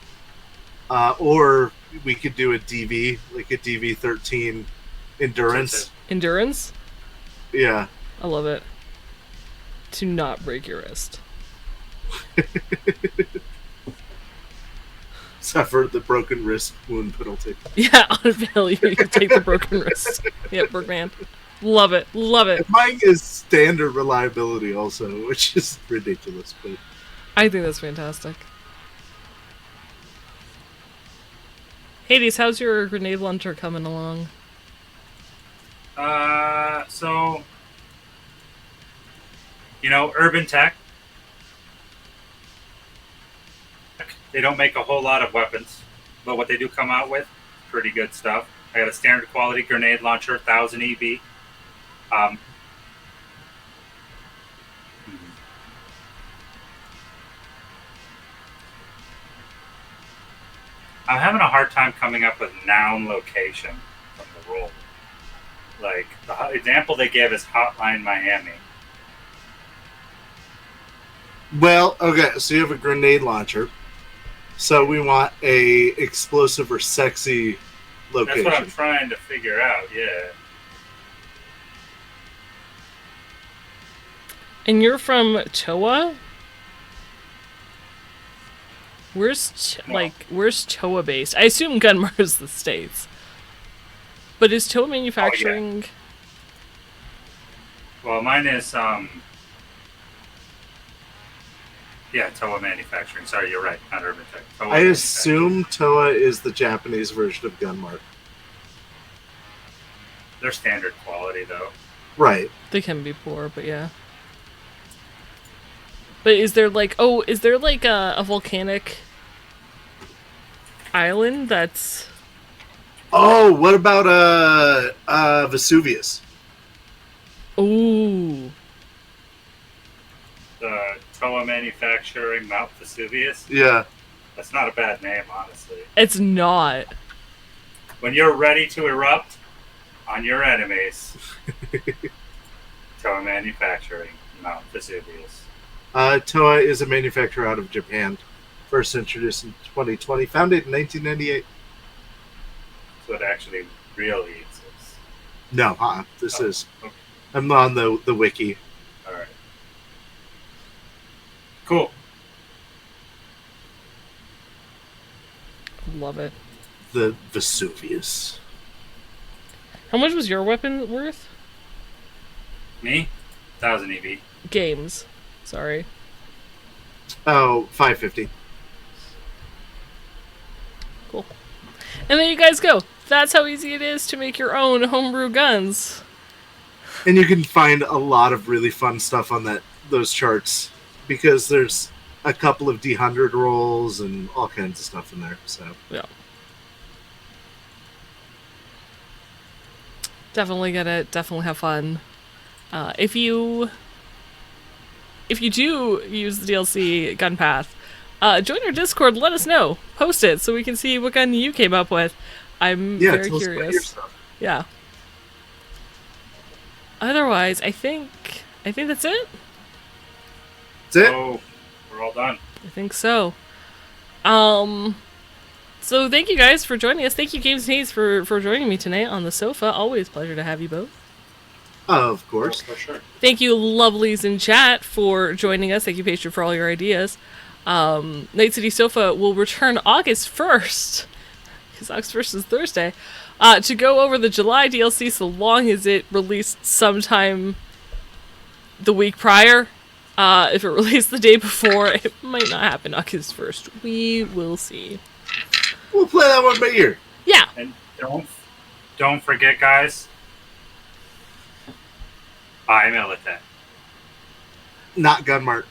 Or we could do a DV, like a DV13 endurance. Endurance? Yeah. I love it. To not break your wrist. Suffer the broken wrist wound penalty. Yeah, on failure, you can take the broken wrist. Yep, Bergman. Love it. Love it. Mine is standard reliability also, which is ridiculous, but I think that's fantastic. Hades, how's your grenade launcher coming along? So, Urban Tech, they don't make a whole lot of weapons, but what they do come out with, pretty good stuff. I got a standard quality grenade launcher, 1000 EB. I'm having a hard time coming up with noun location from the role. Like, the example they give is Hotline Miami. well, okay, so you have a grenade launcher. So we want a explosive or sexy location. That's what I'm trying to figure out, yeah. And you're from Toa? Where's Toa based? I assume Gunmar is the States. But is Toa manufacturing? Well, mine is, yeah, Toa Manufacturing. Sorry, you're right, not Urban Tech. Toa I assume Toa is the Japanese version of Gunmark. They're standard quality, though. Right. They can be poor, but yeah. But is there like a volcanic island that's... Oh, what about Vesuvius? Ooh. The Toa Manufacturing Mount Vesuvius. Yeah. That's not a bad name, honestly. It's not. when you're ready to erupt on your enemies. Toa Manufacturing, Mount Vesuvius. Toa is a manufacturer out of Japan. First introduced in 2020, founded in 1998. So it actually really exists. No, this is. Okay. I'm on the wiki. All right. Cool. Love it. The Vesuvius. How much was your weapon worth? Me? 1,000 EV. Games. Sorry. Oh, 550. Cool. And there you guys go. That's how easy it is to make your own homebrew guns. And you can find a lot of really fun stuff on those charts because there's a couple of D100 rolls and all kinds of stuff in there. So yeah, definitely have fun. If you do use the DLC gun path, join our Discord. Let us know. Post it so we can see what gun you came up with. I'm very tell us about your curious. stuff. Yeah. Otherwise, I think that's it. That's it. Oh, we're all done. I think so. So thank you guys for joining us. Thank you, Games and Haze, for joining me tonight on the sofa. Always a pleasure to have you both. Of course. For sure. Thank you, lovelies in chat, for joining us. Thank you, Patron, for all your ideas. Night City Sofa will return August 1st, because August 1st is Thursday, to go over the July DLC so long as it released sometime the week prior. If it released the day before, it might not happen August 1st. We will see. We'll play that one by ear. Yeah. And don't forget, guys, buy Militant. Uh, Not Gunmart.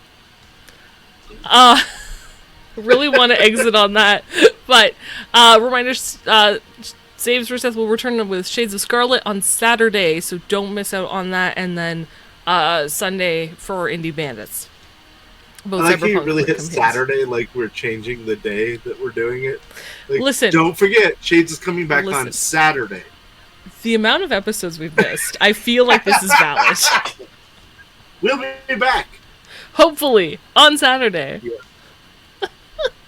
really want to exit on that, but reminders, Saves for Seth will return with Shades of Scarlet on Saturday, so don't miss out on that, and then Sunday for Indie Bandits. Both I like how you Cyberpunk really hit campaigns. Saturday like we're changing the day that we're doing it. Like, Listen. don't forget, Shades is coming back Listen. on Saturday. The amount of episodes we've missed, I feel like this is valid. We'll be back. Hopefully, on Saturday.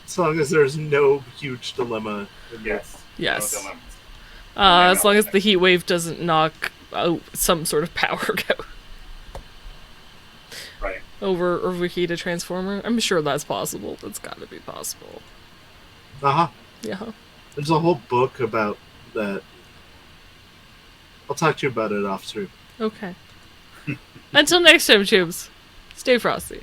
As long as there's no huge dilemma. Yes. Yes. No dilemmas. As long as the heat wave doesn't knock out some sort of power out. Right. Overheat a transformer. I'm sure that's possible. That's gotta be possible. Uh-huh. Yeah. There's a whole book about that. I'll talk to you about it off stream. Okay. Until next time, Tubes. Stay frosty.